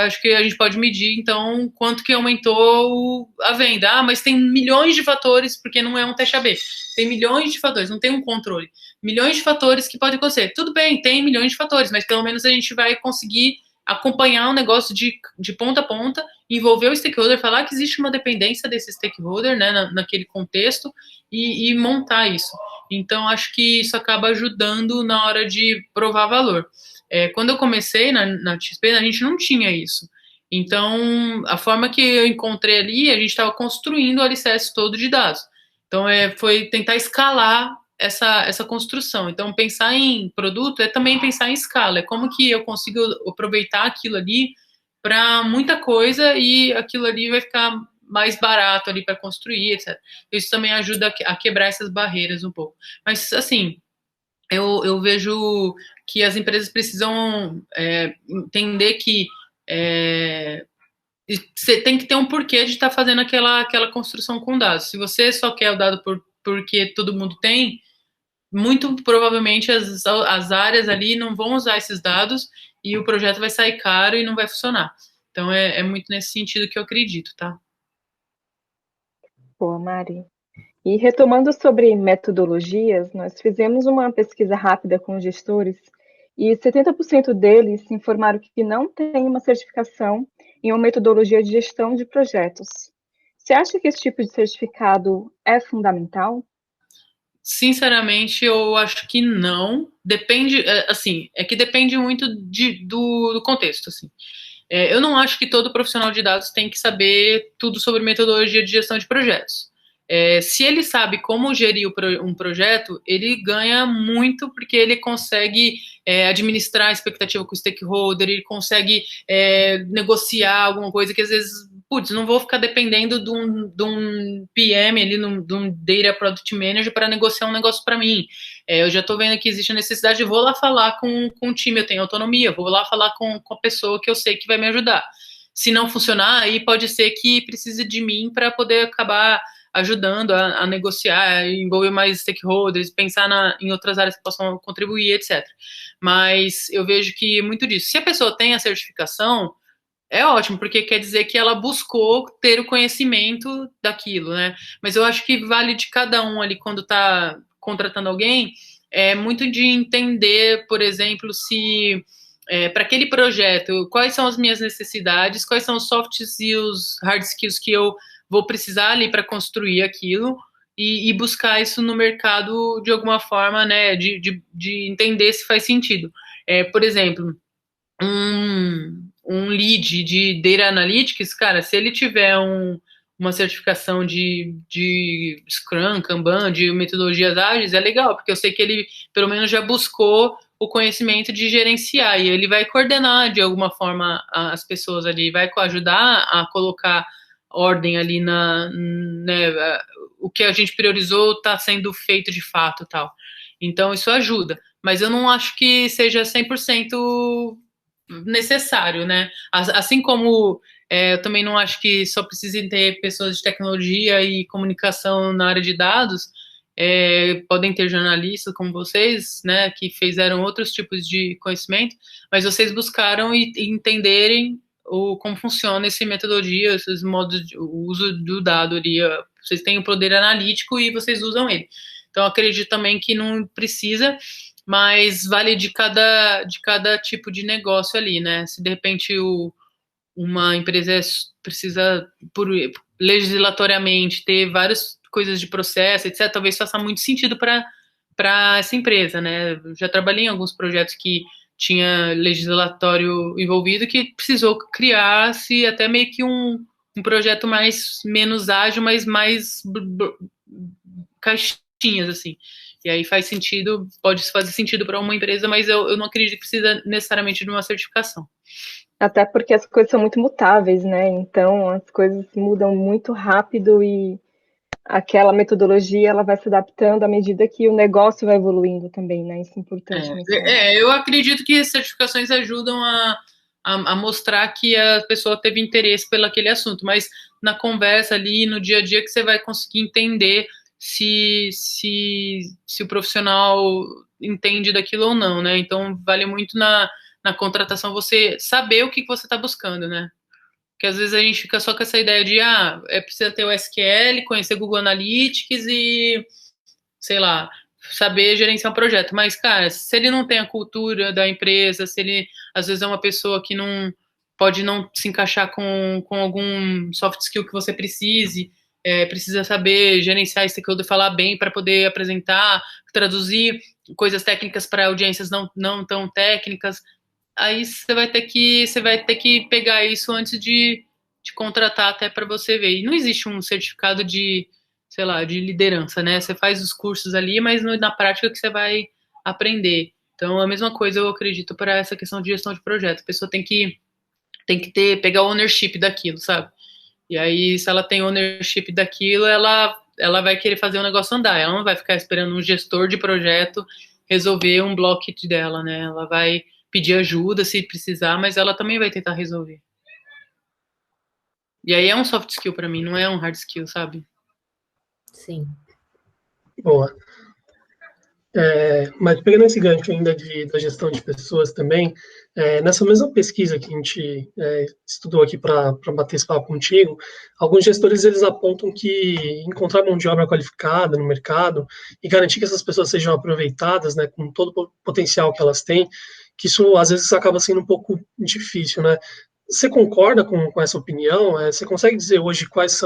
acho que a gente pode medir, então, quanto que aumentou a venda. Mas tem milhões de fatores, porque não é um teste AB. Tem milhões de fatores, não tem um controle. Milhões de fatores que podem acontecer. Tudo bem, tem milhões de fatores, mas pelo menos a gente vai conseguir acompanhar o negócio de ponta a ponta, envolver o stakeholder, falar que existe uma dependência desse stakeholder, né, naquele contexto, e montar isso. Então, acho que isso acaba ajudando na hora de provar valor. Quando eu comecei na XP, a gente não tinha isso. Então, a forma que eu encontrei ali, a gente estava construindo o alicerce todo de dados. Então, foi tentar escalar essa construção. Então, pensar em produto é também pensar em escala. É como que eu consigo aproveitar aquilo ali para muita coisa e aquilo ali vai ficar mais barato ali para construir, etc. Isso também ajuda a quebrar essas barreiras um pouco. Mas, assim, eu vejo que as empresas precisam entender que você tem que ter um porquê de estar fazendo aquela construção com dados. Se você só quer o dado porque todo mundo tem, muito provavelmente as áreas ali não vão usar esses dados e o projeto vai sair caro e não vai funcionar. Então, é muito nesse sentido que eu acredito, tá? Boa, Mari. E retomando sobre metodologias, nós fizemos uma pesquisa rápida com os gestores e 70% deles informaram que não tem uma certificação em uma metodologia de gestão de projetos. Você acha que esse tipo de certificado é fundamental? Sinceramente, eu acho que não. Depende, assim, que depende muito do contexto, assim. Eu não acho que todo profissional de dados tem que saber tudo sobre metodologia de gestão de projetos. Se ele sabe como gerir um projeto, ele ganha muito porque ele consegue administrar a expectativa com o stakeholder, ele consegue negociar alguma coisa que às vezes, putz, não vou ficar dependendo de um PM ali, de um Data Product Manager para negociar um negócio para mim. Eu já estou vendo que existe a necessidade, eu vou lá falar com o time, eu tenho autonomia, vou lá falar com a pessoa que eu sei que vai me ajudar. Se não funcionar, aí pode ser que precise de mim para poder acabar ajudando a negociar, envolver mais stakeholders, pensar em outras áreas que possam contribuir, etc. Mas eu vejo que muito disso. Se a pessoa tem a certificação, é ótimo, porque quer dizer que ela buscou ter o conhecimento daquilo, né? Mas eu acho que vale de cada um ali quando está contratando alguém, muito de entender, por exemplo, se para aquele projeto, quais são as minhas necessidades, quais são os soft skills, hard skills que eu vou precisar ali para construir aquilo, e buscar isso no mercado de alguma forma, né, de entender se faz sentido. Por exemplo, um lead de Data Analytics, cara, se ele tiver uma certificação de Scrum, Kanban, de metodologias ágeis, é legal, porque eu sei que ele, pelo menos, já buscou o conhecimento de gerenciar, e ele vai coordenar, de alguma forma, as pessoas ali, vai ajudar a colocar ordem ali né, o que a gente priorizou está sendo feito de fato, tal. Então, isso ajuda. Mas eu não acho que seja 100% necessário, né? Assim como eu também não acho que só precisem ter pessoas de tecnologia e comunicação na área de dados, podem ter jornalistas como vocês, né, que fizeram outros tipos de conhecimento, mas vocês buscaram e entenderem como funciona essa metodologia, esses modos, o uso do dado ali, vocês têm o poder analítico e vocês usam ele. Então, acredito também que não precisa, mas vale de cada tipo de negócio ali, né? Se de repente uma empresa precisa, legislatoriamente, ter várias coisas de processo, etc., talvez faça muito sentido para essa empresa, né? Eu já trabalhei em alguns projetos que tinha legislatório envolvido que precisou criar-se até meio que um projeto menos ágil, mas mais caixinhas, assim. E aí faz sentido, pode fazer sentido para uma empresa, mas eu não acredito que precisa necessariamente de uma certificação. Até porque as coisas são muito mutáveis, né? Então as coisas mudam muito rápido e aquela metodologia ela vai se adaptando à medida que o negócio vai evoluindo também, né? Isso é importante mencionar. Eu acredito que certificações ajudam a mostrar que a pessoa teve interesse pelo aquele assunto, mas na conversa ali, no dia a dia, que você vai conseguir entender se o profissional entende daquilo ou não, né? Então, vale muito na contratação você saber o que você está buscando, né? Porque às vezes a gente fica só com essa ideia de, precisa ter o SQL, conhecer Google Analytics e, sei lá, saber gerenciar um projeto. Mas, cara, se ele não tem a cultura da empresa, se ele, às vezes, é uma pessoa que não pode não se encaixar com algum soft skill que você precisa saber gerenciar stakeholder, falar bem para poder apresentar, traduzir coisas técnicas para audiências não tão técnicas. Aí você vai ter que pegar isso antes de contratar, até para você ver. E não existe um certificado de, sei lá, de liderança, né? Você faz os cursos ali, mas na prática que você vai aprender. Então, a mesma coisa eu acredito para essa questão de gestão de projeto. A pessoa tem que pegar o ownership daquilo, sabe? E aí, se ela tem ownership daquilo, ela vai querer fazer o negócio andar. Ela não vai ficar esperando um gestor de projeto resolver um blockage dela, né? Ela vai pedir ajuda se precisar, mas ela também vai tentar resolver. E aí é um soft skill para mim, não é um hard skill, sabe? Sim. Boa. Mas pegando esse gancho ainda da gestão de pessoas também, nessa mesma pesquisa que a gente estudou aqui para bater esse papo contigo, alguns gestores eles apontam que encontrar mão de obra qualificada no mercado e garantir que essas pessoas sejam aproveitadas, né, com todo o potencial que elas têm, que isso às vezes acaba sendo um pouco difícil, né? Você concorda com essa opinião? Você consegue dizer hoje quais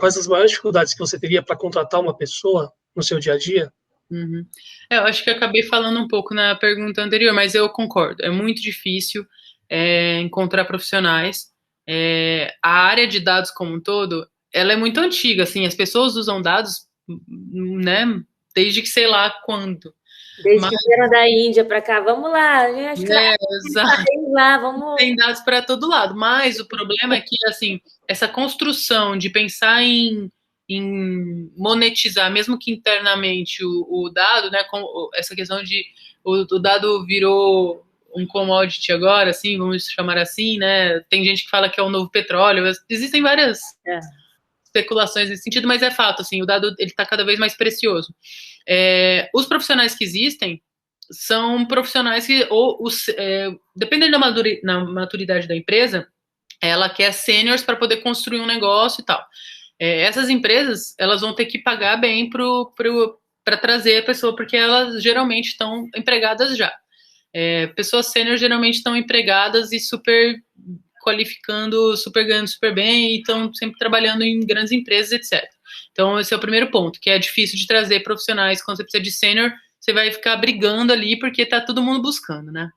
as maiores dificuldades que você teria para contratar uma pessoa no seu dia a dia? Uhum. Eu acho que eu acabei falando um pouco na pergunta anterior, mas eu concordo. É muito difícil encontrar profissionais. A área de dados como um todo, ela é muito antiga, assim, as pessoas usam dados, né, desde que sei lá quando. Desde que vieram da Índia para cá, vamos lá, acho que lá, vamos. Tem dados para todo lado, mas o problema é que, assim, essa construção de pensar em monetizar, mesmo que internamente, o dado, né, com essa questão de o dado virou um commodity agora, assim, vamos chamar assim, né, tem gente que fala que é o novo petróleo, existem várias especulações nesse sentido, mas é fato, assim, o dado ele está cada vez mais precioso. Os profissionais que existem são profissionais que, dependendo da maturidade da empresa, ela quer sêniors para poder construir um negócio e tal. Essas empresas, elas vão ter que pagar bem para trazer a pessoa, porque elas geralmente estão empregadas já. Pessoas sênior geralmente estão empregadas e super qualificando, super ganhando super bem e estão sempre trabalhando em grandes empresas, etc. Então, esse é o primeiro ponto, que é difícil de trazer profissionais. Quando você precisa de sênior, você vai ficar brigando ali, porque tá todo mundo buscando, né?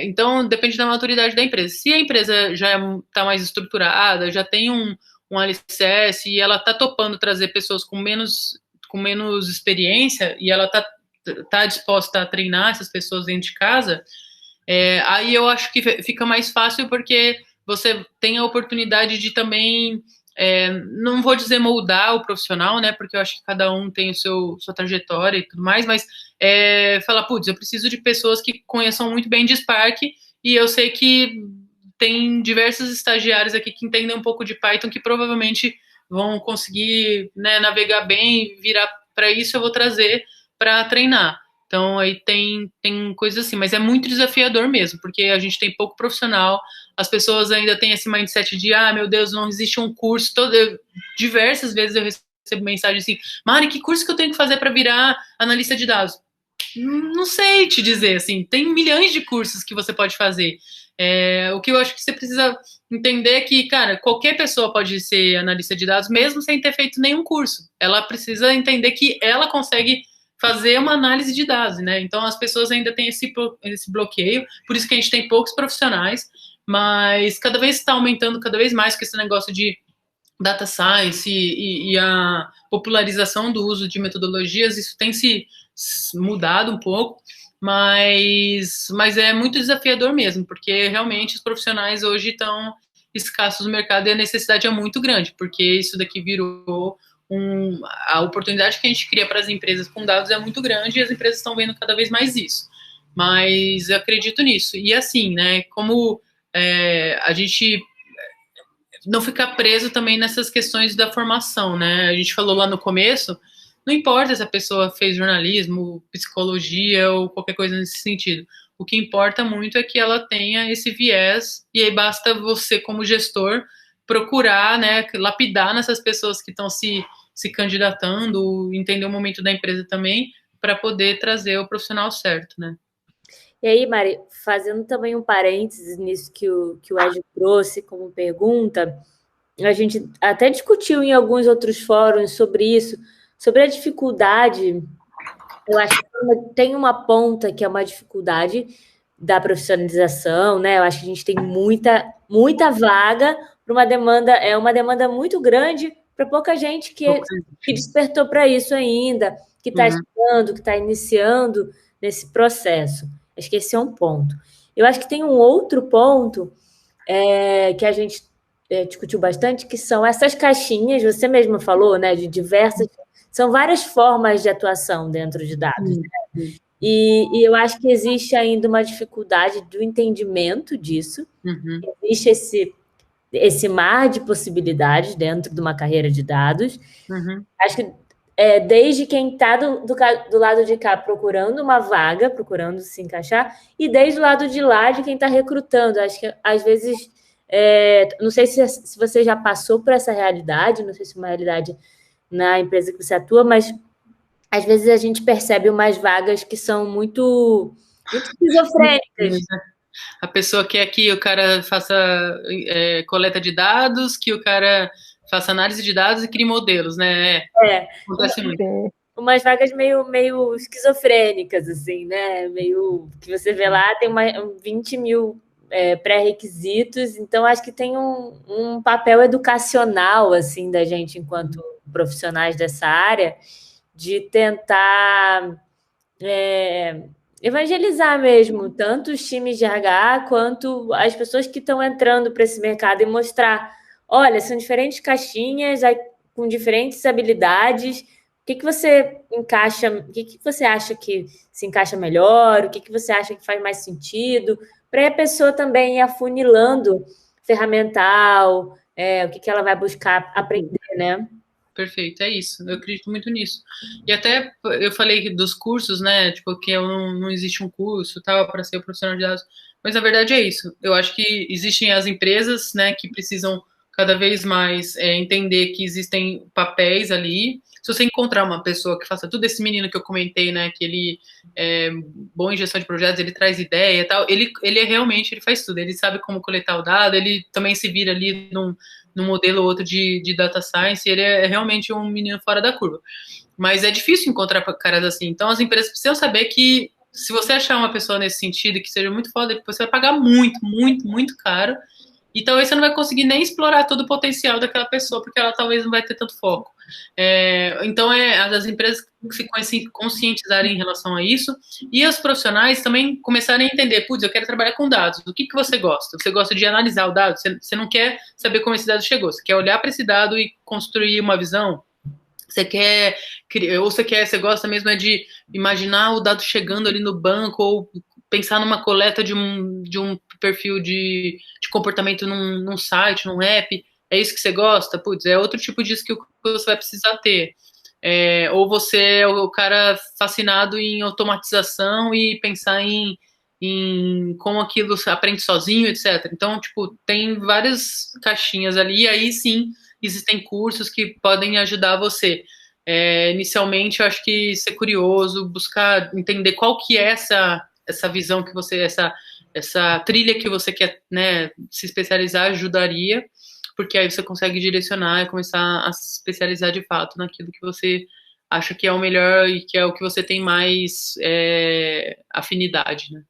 Então, depende da maturidade da empresa. Se a empresa já está mais estruturada, já tem um alicerce e ela está topando trazer pessoas com menos experiência e ela está disposta a treinar essas pessoas dentro de casa, aí eu acho que fica mais fácil porque você tem a oportunidade de também, não vou dizer moldar o profissional, né, porque eu acho que cada um tem sua trajetória e tudo mais, mas falar, putz, eu preciso de pessoas que conheçam muito bem de Spark e eu sei que tem diversos estagiários aqui que entendem um pouco de Python que provavelmente vão conseguir, né, navegar bem e virar para isso, eu vou trazer para treinar. Então, aí tem coisas assim, mas é muito desafiador mesmo, porque a gente tem pouco profissional, as pessoas ainda têm esse mindset de, meu Deus, não existe um curso. Diversas vezes eu recebo mensagem assim, Mari, que curso que eu tenho que fazer para virar analista de dados? Não sei te dizer, assim, tem milhões de cursos que você pode fazer. O que eu acho que você precisa entender é que, cara, qualquer pessoa pode ser analista de dados, mesmo sem ter feito nenhum curso. Ela precisa entender que ela consegue fazer uma análise de dados, né? Então, as pessoas ainda têm esse bloqueio, por isso que a gente tem poucos profissionais, mas cada vez está aumentando cada vez mais com esse negócio de data science e a popularização do uso de metodologias, isso tem se mudado um pouco, mas é muito desafiador mesmo, porque realmente os profissionais hoje estão escassos no mercado e a necessidade é muito grande, porque isso daqui virou a oportunidade que a gente cria para as empresas com dados é muito grande e as empresas estão vendo cada vez mais isso. Mas eu acredito nisso. E assim, né, como a gente não ficar preso também nessas questões da formação, né? A gente falou lá no começo, não importa se a pessoa fez jornalismo, psicologia ou qualquer coisa nesse sentido. O que importa muito é que ela tenha esse viés, e aí basta você, como gestor, procurar, né, lapidar nessas pessoas que estão se candidatando, entender o momento da empresa também, para poder trazer o profissional certo, né? E aí, Mari, fazendo também um parênteses nisso que o Ed trouxe como pergunta, a gente até discutiu em alguns outros fóruns sobre isso, sobre a dificuldade. Eu acho que tem uma ponta que é uma dificuldade da profissionalização, né? Eu acho que a gente tem muita vaga para uma demanda muito grande para pouca gente que despertou para isso ainda, que está estudando, que está iniciando nesse processo. Acho que esse é um ponto. Eu acho que tem um outro ponto que a gente discutiu bastante, que são essas caixinhas, você mesma falou, né, de diversas... São várias formas de atuação dentro de dados, né? E eu acho que existe ainda uma dificuldade do entendimento disso. Existe esse mar de possibilidades dentro de uma carreira de dados. Acho que desde quem está do lado de cá procurando uma vaga, procurando se encaixar, e desde o lado de lá de quem está recrutando. Acho que, às vezes, não sei se você já passou por essa realidade, não sei se é uma realidade na empresa que você atua, mas às vezes a gente percebe umas vagas que são muito esquizofrênicas. A pessoa quer que o cara faça coleta de dados, que o cara faça análise de dados e crie modelos, né? Acontece muito. Umas vagas meio esquizofrênicas, assim, né? Meio que você vê lá, tem 20 mil pré-requisitos, então acho que tem um papel educacional, assim, da gente, enquanto profissionais dessa área, de tentar evangelizar mesmo, tanto os times de RH quanto as pessoas que estão entrando para esse mercado e mostrar, olha, são diferentes caixinhas com diferentes habilidades, o que você encaixa, o que você acha que se encaixa melhor, o que você acha que faz mais sentido, para a pessoa também ir afunilando ferramental, o que ela vai buscar aprender, né? Perfeito, é isso. Eu acredito muito nisso. E até eu falei dos cursos, né? Tipo, que não existe um curso tal para ser profissional de dados. Mas na verdade é isso. Eu acho que existem as empresas, né, que precisam cada vez mais entender que existem papéis ali. Se você encontrar uma pessoa que faça tudo, esse menino que eu comentei, né, que ele é bom em gestão de projetos, ele traz ideia e tal, ele realmente ele faz tudo. Ele sabe como coletar o dado, ele também se vira ali num modelo ou outro de data science, ele é realmente um menino fora da curva. Mas é difícil encontrar caras assim. Então, as empresas precisam saber que se você achar uma pessoa nesse sentido que seja muito foda, você vai pagar muito, muito, muito caro. E talvez você não vai conseguir nem explorar todo o potencial daquela pessoa, porque ela talvez não vai ter tanto foco. Então, as empresas se conscientizarem em relação a isso, e os profissionais também começarem a entender, putz, eu quero trabalhar com dados, o que você gosta? Você gosta de analisar o dado? Você não quer saber como esse dado chegou, você quer olhar para esse dado e construir uma visão? Você gosta mesmo de imaginar o dado chegando ali no banco, ou pensar numa coleta de um perfil de comportamento num site, num app? É isso que você gosta? Putz, é outro tipo de skill que você vai precisar ter. Ou você é o cara fascinado em automatização e pensar em como aquilo aprende sozinho, etc. Então, tipo, tem várias caixinhas ali, e aí sim existem cursos que podem ajudar você. Inicialmente, eu acho que ser curioso, buscar entender qual que é essa visão que você, essa trilha que você quer, né, se especializar, ajudaria, porque aí você consegue direcionar e começar a se especializar de fato naquilo que você acha que é o melhor e que é o que você tem mais afinidade, né?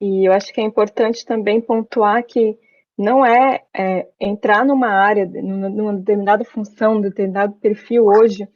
E eu acho que é importante também pontuar que não entrar numa área, numa determinada função, determinado perfil hoje,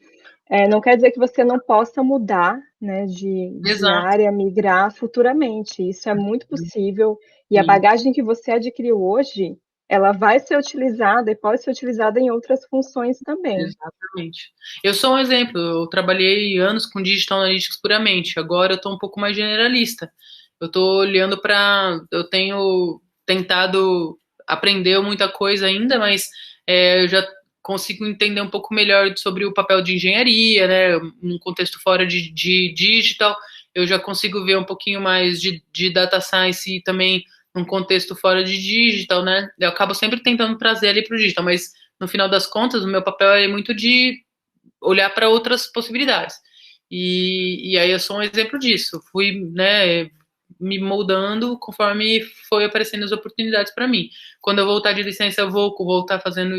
não quer dizer que você não possa mudar, né, de área, migrar futuramente. Isso é muito possível. E a bagagem que você adquiriu hoje, ela vai ser utilizada e pode ser utilizada em outras funções também. Exatamente. Eu sou um exemplo. Eu trabalhei anos com Digital Analytics puramente. Agora eu estou um pouco mais generalista. Eu estou olhando para... Eu tenho tentado aprender muita coisa ainda, mas eu já consigo entender um pouco melhor sobre o papel de engenharia, né? Num contexto fora de digital, eu já consigo ver um pouquinho mais de data science e também num contexto fora de digital, né? Eu acabo sempre tentando trazer ali para o digital, mas no final das contas, o meu papel é muito de olhar para outras possibilidades. E aí eu sou um exemplo disso. Fui, né, me moldando conforme foi aparecendo as oportunidades para mim. Quando eu voltar de licença, eu vou voltar fazendo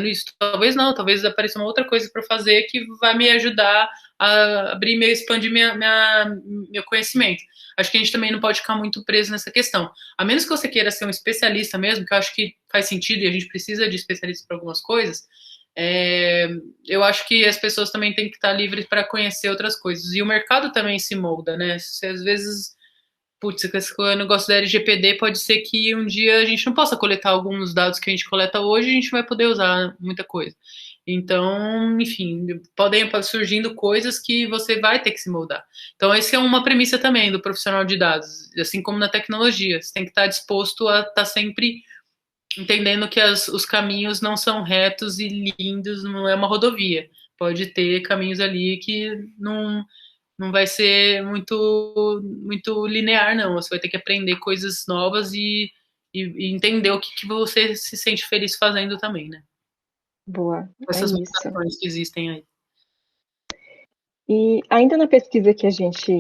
isso. Talvez não, talvez apareça uma outra coisa para fazer que vai me ajudar a abrir, expandir meu conhecimento. Acho que a gente também não pode ficar muito preso nessa questão. A menos que você queira ser um especialista mesmo, que eu acho que faz sentido e a gente precisa de especialistas para algumas coisas, eu acho que as pessoas também têm que estar livres para conhecer outras coisas. E o mercado também se molda, né? Se às vezes, putz, com esse negócio da LGPD, pode ser que um dia a gente não possa coletar alguns dados que a gente coleta hoje, a gente vai poder usar muita coisa. Então, enfim, podem surgindo coisas que você vai ter que se moldar. Então, essa é uma premissa também do profissional de dados, assim como na tecnologia. Você tem que estar disposto a estar sempre entendendo que os caminhos não são retos e lindos, não é uma rodovia. Pode ter caminhos ali que não vai ser muito linear, não. Você vai ter que aprender coisas novas e entender o que você se sente feliz fazendo também, né? Boa, Essas isso. mutações que existem aí. E ainda na pesquisa que a gente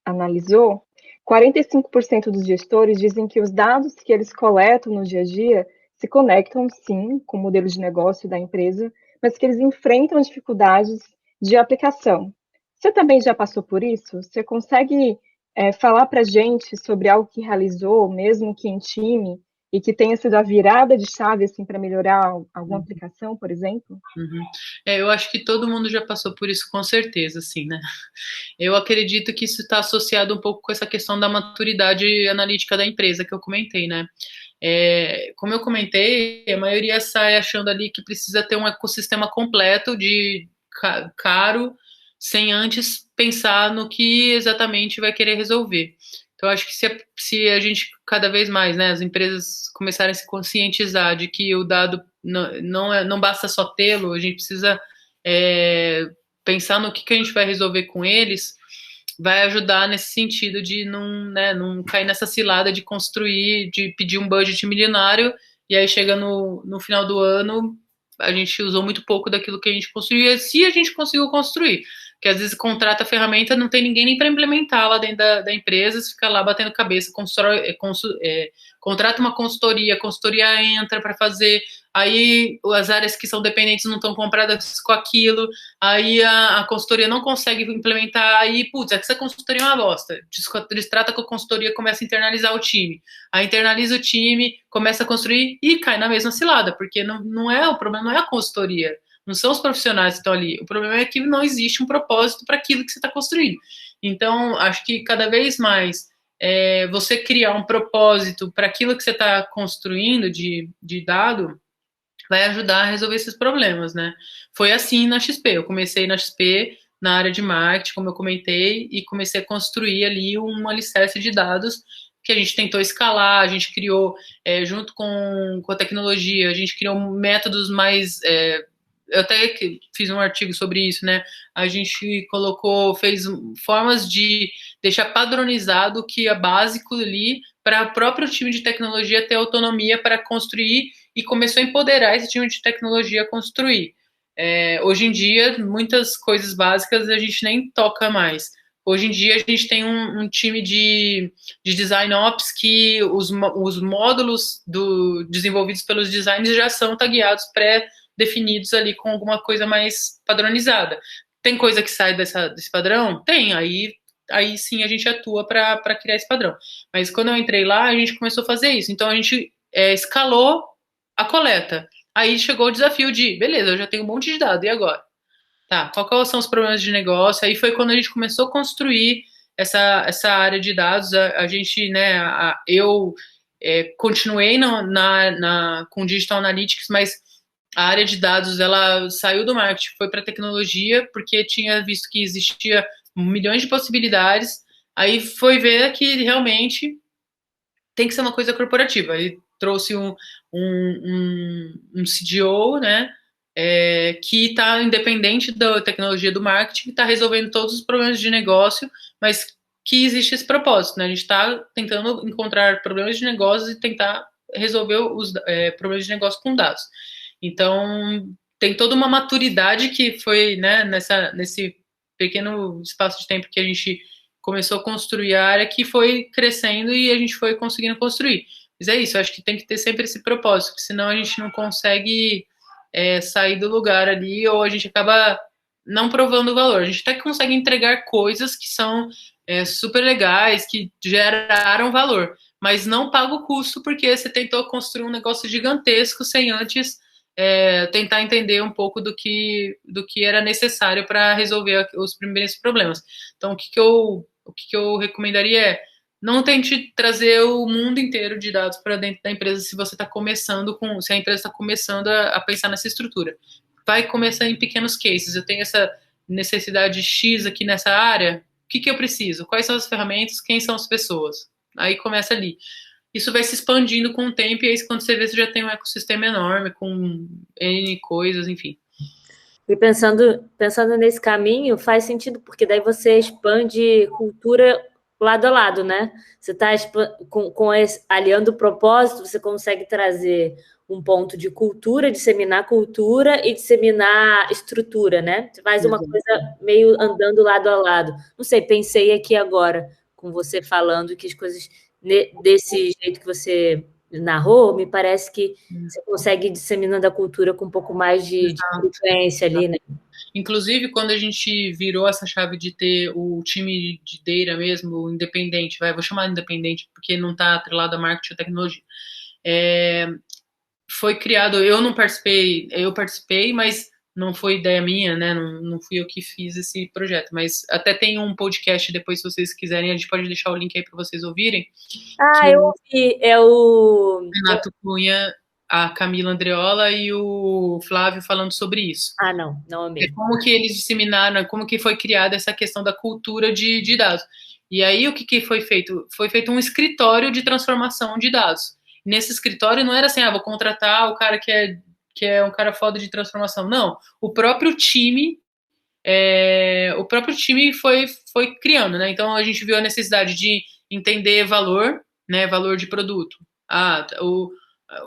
analisou, 45% dos gestores dizem que os dados que eles coletam no dia a dia se conectam, sim, com o modelo de negócio da empresa, mas que eles enfrentam dificuldades de aplicação. Você também já passou por isso? Você consegue falar para a gente sobre algo que realizou, mesmo que em time, e que tenha sido a virada de chave assim, para melhorar alguma aplicação, por exemplo? Uhum. Eu acho que todo mundo já passou por isso, com certeza, assim, né? Eu acredito que isso está associado um pouco com essa questão da maturidade analítica da empresa que eu comentei, né? Como eu comentei, a maioria sai achando ali que precisa ter um ecossistema completo de caro, sem antes pensar no que exatamente vai querer resolver. Então, acho que se a gente, cada vez mais, né, as empresas começarem a se conscientizar de que o dado não basta só tê-lo, a gente precisa pensar no que a gente vai resolver com eles, vai ajudar nesse sentido de não cair nessa cilada de construir, de pedir um budget milionário, e aí chega no final do ano, a gente usou muito pouco daquilo que a gente construía, se a gente conseguiu construir. Porque às vezes contrata a ferramenta, não tem ninguém nem para implementar lá dentro da empresa, você fica lá batendo cabeça, contrata uma consultoria, a consultoria entra para fazer, aí as áreas que são dependentes não estão compradas com aquilo, aí a consultoria não consegue implementar, aí, putz, essa consultoria é uma bosta. Destrata com a consultoria, começa a internalizar o time. Aí internaliza o time, começa a construir e cai na mesma cilada, porque não é o problema, não é a consultoria, não são os profissionais que estão ali. O problema é que não existe um propósito para aquilo que você está construindo. Então, acho que cada vez mais você criar um propósito para aquilo que você está construindo de dado vai ajudar a resolver esses problemas, né? Foi assim na XP. Eu comecei na XP na área de marketing, como eu comentei, e comecei a construir ali um alicerce de dados que a gente tentou escalar, a gente criou, junto com a tecnologia, a gente criou métodos mais... eu até fiz um artigo sobre isso, né? A gente fez formas de deixar padronizado o que é básico ali para o próprio time de tecnologia ter autonomia para construir e começou a empoderar esse time de tecnologia a construir. Hoje em dia, muitas coisas básicas a gente nem toca mais. Hoje em dia, a gente tem um time de design ops que os módulos desenvolvidos pelos designers já são tagueados pré-definidos ali com alguma coisa mais padronizada. Tem coisa que sai desse padrão? Tem, aí sim a gente atua para criar esse padrão. Mas quando eu entrei lá, a gente começou a fazer isso. Então, a gente escalou a coleta. Aí chegou o desafio de, beleza, eu já tenho um monte de dados, e agora? Tá, quais são os problemas de negócio? Aí foi quando a gente começou a construir essa área de dados. A gente, né, eu continuei com Digital Analytics, mas a área de dados, ela saiu do marketing, foi para tecnologia, porque tinha visto que existia milhões de possibilidades. Aí foi ver que realmente tem que ser uma coisa corporativa. Aí trouxe um CDO, né, que está independente da tecnologia do marketing, que está resolvendo todos os problemas de negócio, mas que existe esse propósito, né? A gente está tentando encontrar problemas de negócio e tentar resolver os problemas de negócio com dados. Então, tem toda uma maturidade que foi, né, nesse pequeno espaço de tempo que a gente começou a construir a área, que foi crescendo e a gente foi conseguindo construir. Mas é isso, eu acho que tem que ter sempre esse propósito, porque senão a gente não consegue sair do lugar ali, ou a gente acaba não provando valor. A gente até consegue entregar coisas que são super legais, que geraram valor, mas não paga o custo porque você tentou construir um negócio gigantesco sem antes tentar entender um pouco do que era necessário para resolver os primeiros problemas. Então, o que eu recomendaria não tente trazer o mundo inteiro de dados para dentro da empresa se você está começando se a empresa está começando a pensar nessa estrutura. Vai começar em pequenos cases. Eu tenho essa necessidade X aqui nessa área, o que eu preciso? Quais são as ferramentas? Quem são as pessoas? Aí começa ali. Isso vai se expandindo com o tempo, e aí quando você vê, você já tem um ecossistema enorme, com N coisas, enfim. E pensando nesse caminho, faz sentido, porque daí você expande cultura lado a lado, né? Você está aliando o propósito, você consegue trazer um ponto de cultura, disseminar cultura e disseminar estrutura, né? Você faz uma coisa meio andando lado a lado. Não sei, pensei aqui agora, com você falando que as coisas desse jeito que você narrou, me parece que você consegue ir disseminando a cultura com um pouco mais de frequência ali, né? Inclusive, quando a gente virou essa chave de ter o time de data mesmo, independente, vou chamar de independente, porque não está atrelado a marketing ou tecnologia, foi criado, eu participei, mas não foi ideia minha, né? Não fui eu que fiz esse projeto, mas até tem um podcast depois, se vocês quiserem, a gente pode deixar o link aí para vocês ouvirem. Eu ouvi, é o Renato Cunha, a Camila Andreola e o Flávio falando sobre isso. Não amei. Como que eles disseminaram, como que foi criada essa questão da cultura de dados. E aí, o que foi feito? Foi feito um escritório de transformação de dados. Nesse escritório não era assim, vou contratar o cara que é um cara foda de transformação. Não, o próprio time foi criando, né? Então a gente viu a necessidade de entender valor, né? Valor de produto.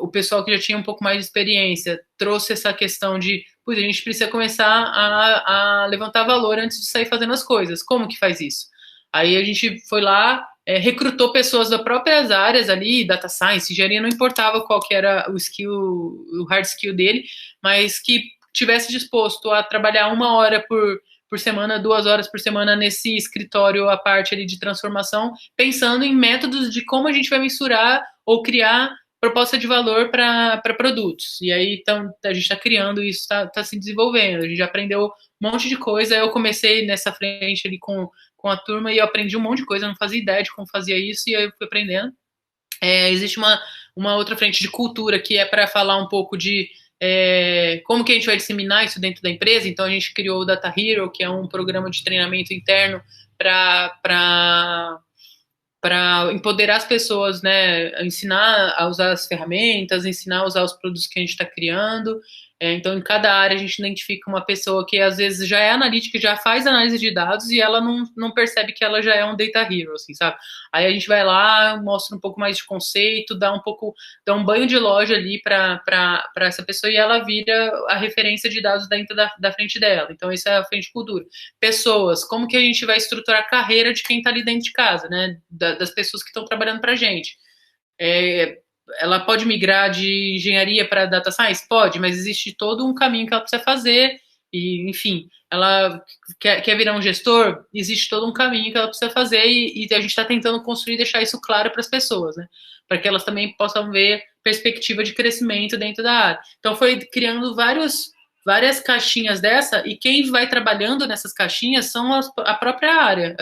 O pessoal que já tinha um pouco mais de experiência trouxe essa questão de pois a gente precisa começar a levantar valor antes de sair fazendo as coisas. Como que faz isso? Aí a gente foi lá, recrutou pessoas das próprias áreas ali, data science, engenharia, não importava qual que era o skill, o hard skill dele, mas que tivesse disposto a trabalhar 1 hora por semana, 2 horas por semana nesse escritório, a parte ali de transformação, pensando em métodos de como a gente vai mensurar ou criar proposta de valor para produtos. E aí, então, a gente está criando isso, está se desenvolvendo. A gente já aprendeu um monte de coisa. Eu comecei nessa frente ali com a turma e eu aprendi um monte de coisa. Eu não fazia ideia de como fazia isso e aí eu fui aprendendo. Existe uma outra frente de cultura que é para falar um pouco de como que a gente vai disseminar isso dentro da empresa. Então, a gente criou o Data Hero, que é um programa de treinamento interno para empoderar as pessoas, né, ensinar a usar as ferramentas, ensinar a usar os produtos que a gente está criando. Então, em cada área, a gente identifica uma pessoa que, às vezes, já é analítica, já faz análise de dados e ela não percebe que ela já é um data hero, assim, sabe? Aí a gente vai lá, mostra um pouco mais de conceito, dá um banho de loja ali para essa pessoa e ela vira a referência de dados dentro da frente dela. Então, isso é a frente de cultura. Pessoas, como que a gente vai estruturar a carreira de quem está ali dentro de casa, né? Das pessoas que estão trabalhando para a gente. Ela pode migrar de engenharia para data science? Pode, mas existe todo um caminho que ela precisa fazer. E, enfim, ela quer virar um gestor? Existe todo um caminho que ela precisa fazer e a gente está tentando construir e deixar isso claro para as pessoas, né? Para que elas também possam ver perspectiva de crescimento dentro da área. Então, foi criando várias caixinhas dessa, e quem vai trabalhando nessas caixinhas são a própria área,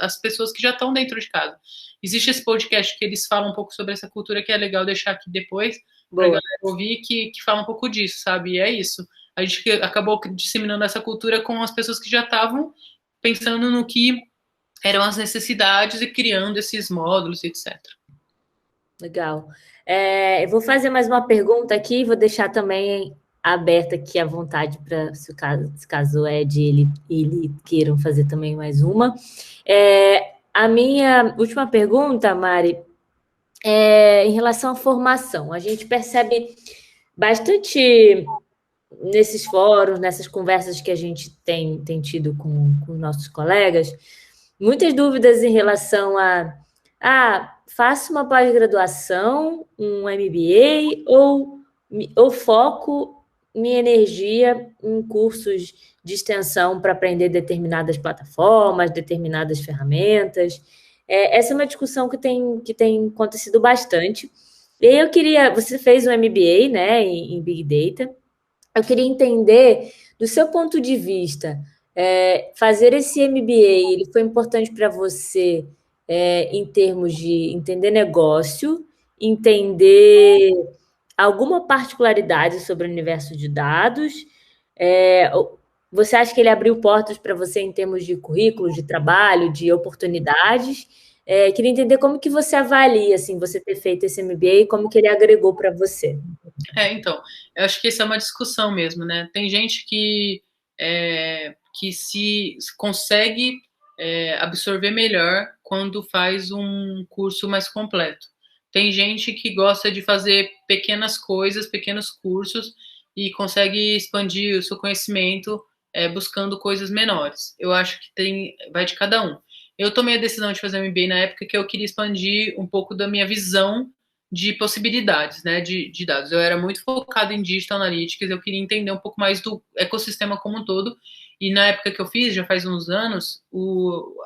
as pessoas que já estão dentro de casa. Existe esse podcast que eles falam um pouco sobre essa cultura, que é legal deixar aqui depois, para a galera ouvir, que fala um pouco disso, sabe? E é isso. A gente acabou disseminando essa cultura com as pessoas que já estavam pensando no que eram as necessidades e criando esses módulos, etc. Legal. Eu vou fazer mais uma pergunta aqui, vou deixar também aberta aqui à vontade para, se caso o Ed e ele queiram fazer também mais uma. A minha última pergunta, Mari, é em relação à formação. A gente percebe bastante nesses fóruns, nessas conversas que a gente tem tido com os nossos colegas, muitas dúvidas em relação faço uma pós-graduação, um MBA, ou foco minha energia em cursos de extensão para aprender determinadas plataformas, determinadas ferramentas. Essa é uma discussão que tem acontecido bastante. E aí você fez um MBA, né, em Big Data. Eu queria entender, do seu ponto de vista, fazer esse MBA, ele foi importante para você em termos de entender negócio, entender alguma particularidade sobre o universo de dados? Você acha que ele abriu portas para você em termos de currículo, de trabalho, de oportunidades? Queria entender como que você avalia, assim, você ter feito esse MBA e como que ele agregou para você. Então, eu acho que essa é uma discussão mesmo, né? Tem gente que se consegue absorver melhor quando faz um curso mais completo. Tem gente que gosta de fazer pequenas coisas, pequenos cursos, e consegue expandir o seu conhecimento buscando coisas menores. Eu acho que vai de cada um. Eu tomei a decisão de fazer um MBA na época que eu queria expandir um pouco da minha visão de possibilidades, né, de dados. Eu era muito focado em Digital Analytics, eu queria entender um pouco mais do ecossistema como um todo, e na época que eu fiz, já faz uns anos,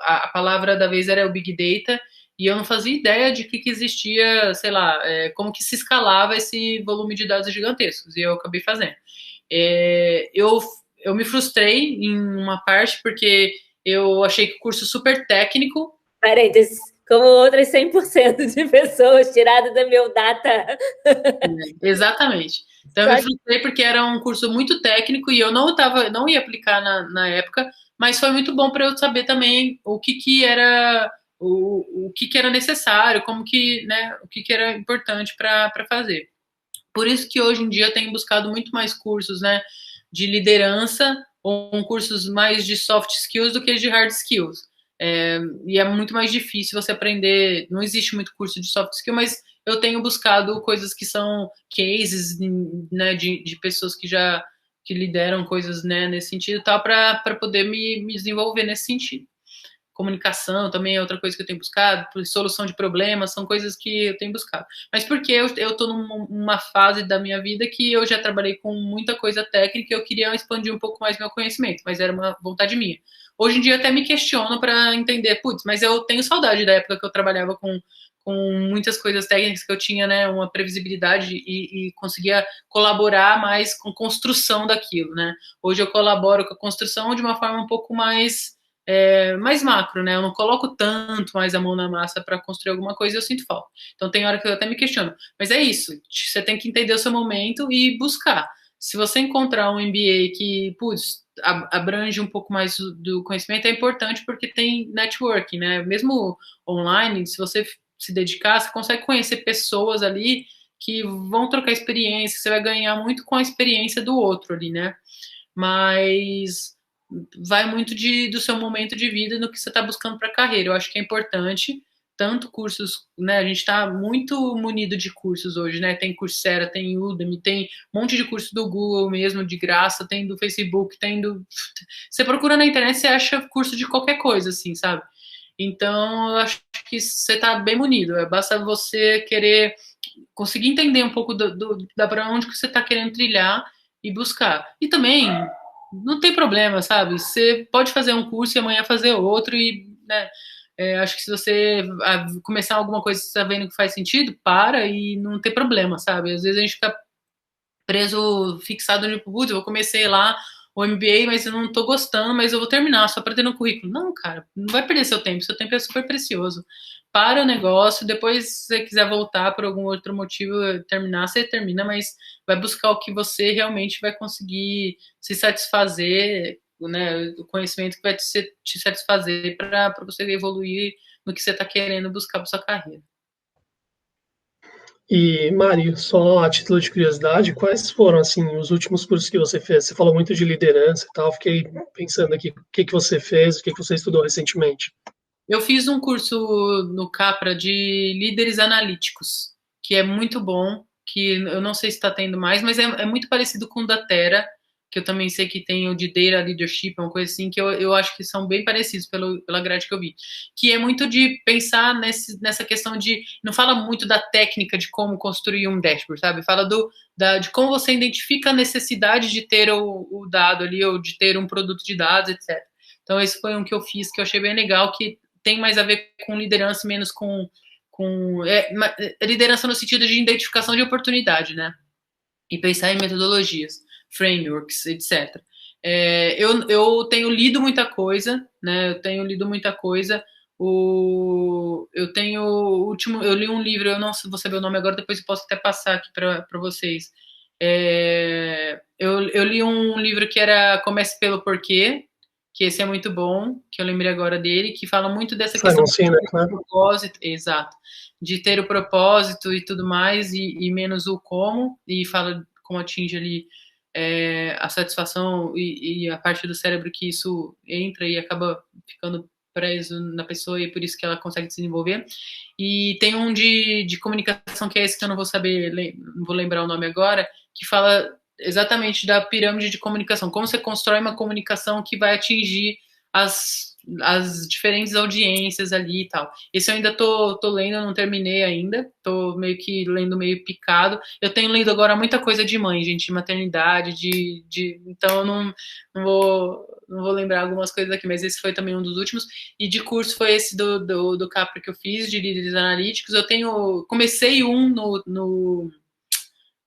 a palavra da vez era o Big Data, e eu não fazia ideia de que existia, sei lá, como que se escalava esse volume de dados gigantescos, e eu acabei fazendo. Eu me frustrei em uma parte, porque eu achei que o curso super técnico... Parênteses, como outras 100% de pessoas tiradas do meu data. Exatamente. Então, eu me frustrei porque era um curso muito técnico e eu não ia aplicar na época, mas foi muito bom para eu saber também o que era o que era necessário, como que, né, o que era importante para fazer. Por isso que hoje em dia eu tenho buscado muito mais cursos, né, de liderança ou cursos mais de soft skills do que de hard skills. E é muito mais difícil você aprender, não existe muito curso de soft skill, mas eu tenho buscado coisas que são cases, né, de pessoas que já que lideram coisas, né, nesse sentido, tal, para poder me desenvolver nesse sentido. Comunicação também é outra coisa que eu tenho buscado, solução de problemas, são coisas que eu tenho buscado. Mas porque eu estou numa fase da minha vida que eu já trabalhei com muita coisa técnica e eu queria expandir um pouco mais meu conhecimento, mas era uma vontade minha. Hoje em dia eu até me questiono para entender, putz, mas eu tenho saudade da época que eu trabalhava com muitas coisas técnicas que eu tinha, né, uma previsibilidade e conseguia colaborar mais com construção daquilo, né? Hoje eu colaboro com a construção de uma forma um pouco mais macro, né? Eu não coloco tanto mais a mão na massa para construir alguma coisa e eu sinto falta. Então tem hora que eu até me questiono. Mas é isso, você tem que entender o seu momento e buscar. Se você encontrar um MBA que, putz, abrange um pouco mais do conhecimento, é importante porque tem networking, né? Mesmo online, se você se dedicar, você consegue conhecer pessoas ali que vão trocar experiência, você vai ganhar muito com a experiência do outro ali, né? Mas vai muito do seu momento de vida no que você está buscando para a carreira. Eu acho que é importante, tanto cursos, né? A gente está muito munido de cursos hoje, né? Tem Coursera, tem Udemy, tem um monte de curso do Google mesmo, de graça, tem do Facebook, tem do... Você procura na internet, você acha curso de qualquer coisa, assim, sabe? Então, eu acho que você está bem munido. Basta você querer conseguir entender um pouco da para onde que você está querendo trilhar e buscar. E também, não tem problema, sabe? Você pode fazer um curso e amanhã fazer outro e, né, acho que se você começar alguma coisa que você está vendo que faz sentido, para e não tem problema, sabe? Às vezes a gente fica preso, fixado no putz, eu comecei lá o MBA, mas eu não tô gostando, mas eu vou terminar só para ter no currículo. Não, cara, não vai perder seu tempo é super precioso. Para o negócio, depois se você quiser voltar por algum outro motivo, terminar, você termina, mas vai buscar o que você realmente vai conseguir se satisfazer, né, o conhecimento que vai te satisfazer para você evoluir no que você está querendo buscar para sua carreira. E, Mari, só a título de curiosidade, quais foram, assim, os últimos cursos que você fez? Você falou muito de liderança e tal, fiquei pensando aqui, o que você fez, o que você estudou recentemente? Eu fiz um curso no Capra de líderes analíticos, que é muito bom, que eu não sei se está tendo mais, mas é muito parecido com o da Terra, que eu também sei que tem o de Data Leadership, uma coisa assim, que eu acho que são bem parecidos pela grade que eu vi. Que é muito de pensar nessa questão de... Não fala muito da técnica de como construir um dashboard, sabe? Fala de como você identifica a necessidade de ter o dado ali, ou de ter um produto de dados, etc. Então, esse foi um que eu fiz, que eu achei bem legal, que tem mais a ver com liderança, menos com liderança no sentido de identificação de oportunidade, né? E pensar em metodologias, frameworks, etc. Eu tenho lido muita coisa, né? Eu tenho lido muita coisa. Eu li um livro, eu não vou saber o nome agora, depois eu posso até passar aqui para vocês. Eu li um livro que era Comece pelo Porquê, que esse é muito bom, que eu lembrei agora dele, que fala muito dessa questão do propósito, exato, de ter o propósito e tudo mais, e menos o como, e fala como atinge ali a satisfação e a parte do cérebro que isso entra e acaba ficando preso na pessoa e por isso que ela consegue se desenvolver. E tem um de comunicação que é esse que eu não vou saber, não vou lembrar o nome agora, que fala exatamente da pirâmide de comunicação, como você constrói uma comunicação que vai atingir as diferentes audiências ali e tal. Esse eu ainda tô lendo, não terminei ainda, tô meio que lendo meio picado. Eu tenho lido agora muita coisa de mãe, gente, de maternidade, então eu não vou lembrar algumas coisas aqui, mas esse foi também um dos últimos. E de curso foi esse do Capra que eu fiz, de líderes analíticos. Comecei um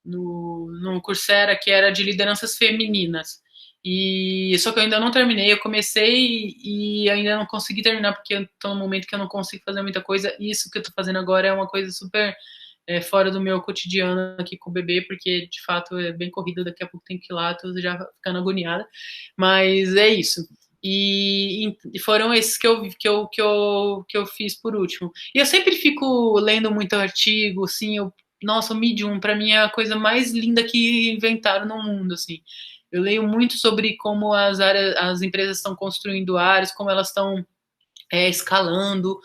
no Coursera que era de lideranças femininas. E só que eu ainda não terminei, eu comecei e ainda não consegui terminar porque eu tô num momento que eu não consigo fazer muita coisa. E isso que eu tô fazendo agora é uma coisa super fora do meu cotidiano aqui com o bebê, porque de fato é bem corrido, daqui a pouco tem que ir lá, tô já ficando agoniada. Mas é isso. E foram esses que eu fiz por último. E eu sempre fico lendo muito artigo, assim, nossa, o Medium, para mim, é a coisa mais linda que inventaram no mundo, assim. Eu leio muito sobre como as empresas estão construindo áreas, como elas estão escalando,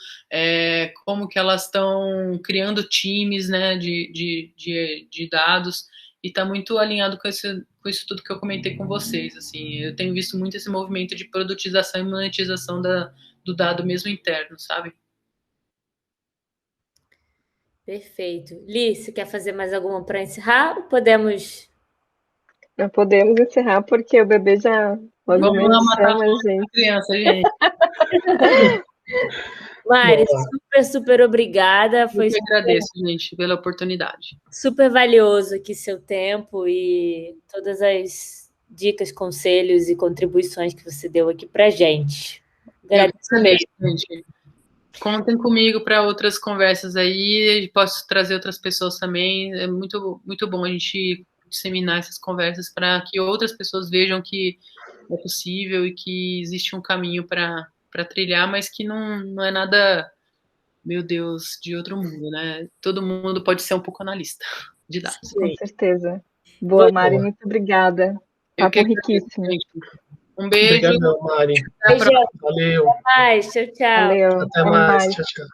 como que elas estão criando times, né, de dados. e está muito alinhado com isso tudo que eu comentei com vocês. Assim, eu tenho visto muito esse movimento de produtização e monetização do dado mesmo interno, sabe? Perfeito. Li, você quer fazer mais alguma para encerrar? Podemos. Não podemos encerrar porque o bebê já Vamos lá matar chama a gente. Criança, gente. Mari, super obrigada. Eu que agradeço, gente, pela oportunidade. Super valioso aqui seu tempo e todas as dicas, conselhos e contribuições que você deu aqui pra gente. Agradeço mesmo, gente. Contem comigo para outras conversas aí, posso trazer outras pessoas também. É muito bom a gente disseminar essas conversas para que outras pessoas vejam que é possível e que existe um caminho para trilhar, mas que não é nada, meu Deus, de outro mundo, né? Todo mundo pode ser um pouco analista de dados. Com certeza. Boa, Mari, muito obrigada. Papo riquíssimo. Um beijo. Obrigadão, Mari. Beijo. Valeu. Até mais. Tchau, tchau. Valeu. Até mais. Tchau, tchau.